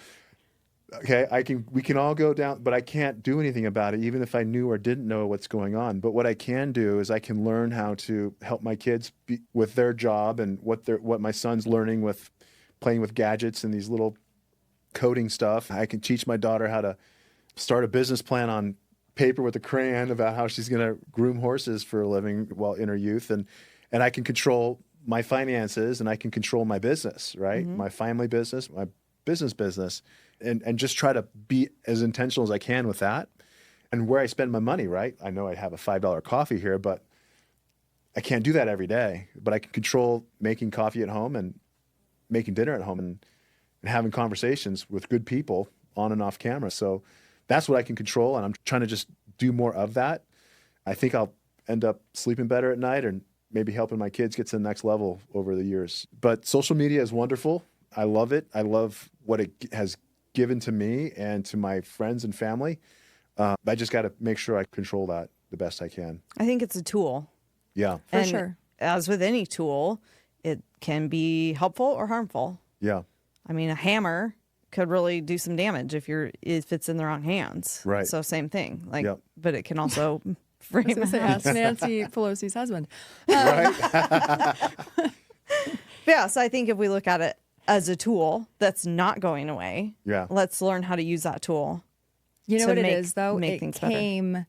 Okay, we can all go down, but I can't do anything about it, even if I knew or didn't know what's going on. But what I can do is I can learn how to help my kids with their job and what my son's learning with playing with gadgets and these little coding stuff. I can teach my daughter how to start a business plan on paper with a crayon about how she's going to groom horses for a living while in her youth, and I can control my finances and I can control my business, right? My family business, my business. And just try to be as intentional as I can with that and where I spend my money, right? I know I have a $5 coffee here, but I can't do that every day. But I can control making coffee at home and making dinner at home and having conversations with good people on and off camera. So that's what I can control, and I'm trying to just do more of that. I think I'll end up sleeping better at night and maybe helping my kids get to the next level over the years. But social media is wonderful. I love it. I love what it has given to me and to my friends and family. I just got to make sure I control that the best I can. I think it's a tool. Yeah. For And sure. as with any tool, it can be helpful or harmful. Yeah. I mean, a hammer could really do some damage if it's in the wrong hands. Right. So same thing. Like, Yep. but it can also I was frame gonna say, ask Nancy Pelosi's husband. Right. Yeah, so I think if we look at it as a tool that's not going away, Yeah. let's learn how to use that tool. You know to what it make- is, though? make It things better. came,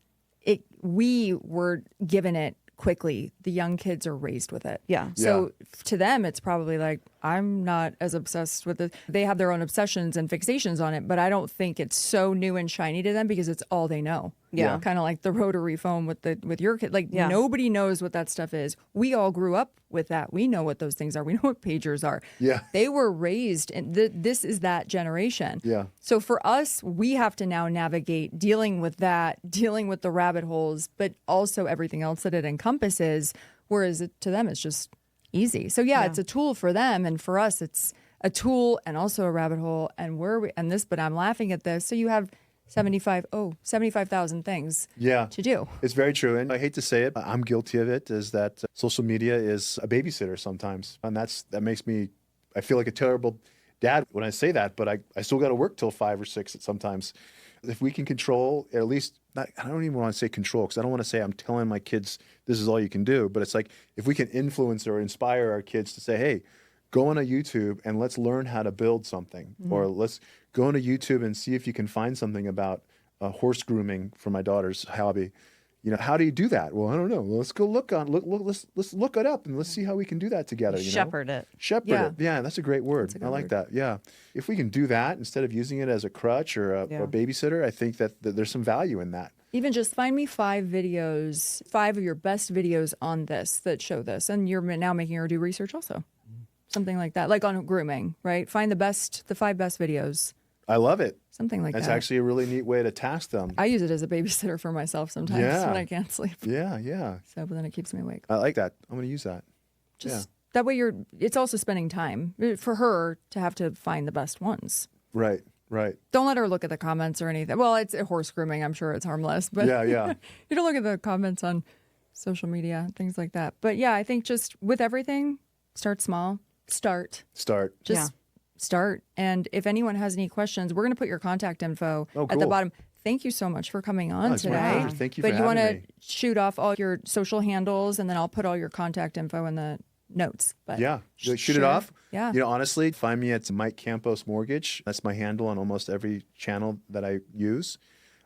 we were given it quickly. The young kids are raised with it. Yeah. So to them, it's probably like, I'm not as obsessed with it. They have their own obsessions and fixations on it, but I don't think it's so new and shiny to them because it's all they know. Yeah. Kind of like the rotary phone with your kid. Like, Yeah. nobody knows what that stuff is. We all grew up with that. We know what those things are. We know what pagers are. Yeah. They were raised, and this is that generation. Yeah. So for us, we have to now navigate dealing with that, dealing with the rabbit holes, but also everything else that it encompasses. Whereas to them, it's just easy. So yeah, it's a tool for them, and for us, it's a tool and also a rabbit hole. And but I'm laughing at this. So you have 75,000 things to do. It's very true. And I hate to say it, I'm guilty of it, is that social media is a babysitter sometimes. And that makes me, I feel like a terrible dad when I say that, but I still got to work till 5 or 6 sometimes. If we can control, at least, I don't even want to say control, because I don't want to say I'm telling my kids this is all you can do. But it's like, if we can influence or inspire our kids to say, hey, go on a YouTube and let's learn how to build something. Or let's go on a YouTube and see if you can find something about horse grooming for my daughter's hobby. You know, how do you do that? Well, I don't know. Let's go let's look it up and let's see how we can do that together. Shepherd it. Shepherd it. Yeah, that's a great word. I like that. Yeah. If we can do that instead of using it as a crutch or a babysitter, I think that there's some value in that. Even just find me 5 videos, 5 of your best videos on this that show this. And you're now making her do research also. Something like that, like on grooming, right? Find the 5 best videos. I love it. Something like That's that. actually a really neat way to task them. I use it as a babysitter for myself sometimes when I can't sleep. Yeah. So, but then it keeps me awake. I like that. I'm going to use that. Just that way it's also spending time for her to have to find the best ones. Right. Don't let her look at the comments or anything. Well, it's horse grooming. I'm sure it's harmless, but Yeah. you don't look at the comments on social media, things like that. But yeah, I think just with everything, start small. Start. Just start. And if anyone has any questions, we're going to put your contact info at the bottom. Thank you so much for coming on it's my today. pleasure. Thank you but for you want having to me. shoot off all your social handles, and then I'll put all your contact info in the notes. But shoot it off. Yeah. You know, honestly, find me at Mike.Campos Mortgage. That's my handle on almost every channel that I use.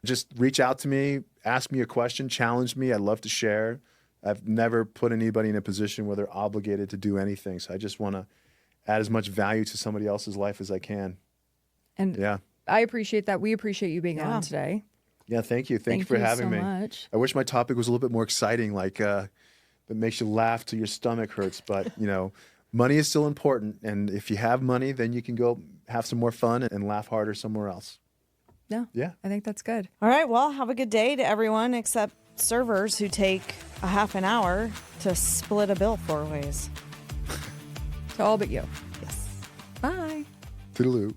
Just reach out to me, ask me a question, challenge me. I'd love to share. I've never put anybody in a position where they're obligated to do anything. So I just want to add as much value to somebody else's life as I can. And I appreciate that. We appreciate you being on today. Yeah, thank you. Thank you for having me. Much. I wish my topic was a little bit more exciting, like that makes you laugh till your stomach hurts. But, you know, money is still important. And if you have money, then you can go have some more fun and laugh harder somewhere else. Yeah. I think that's good. All right. Well, have a good day to everyone except servers who take a half an hour to split a bill 4 ways. To all but you. Yes. Bye. Toodaloo.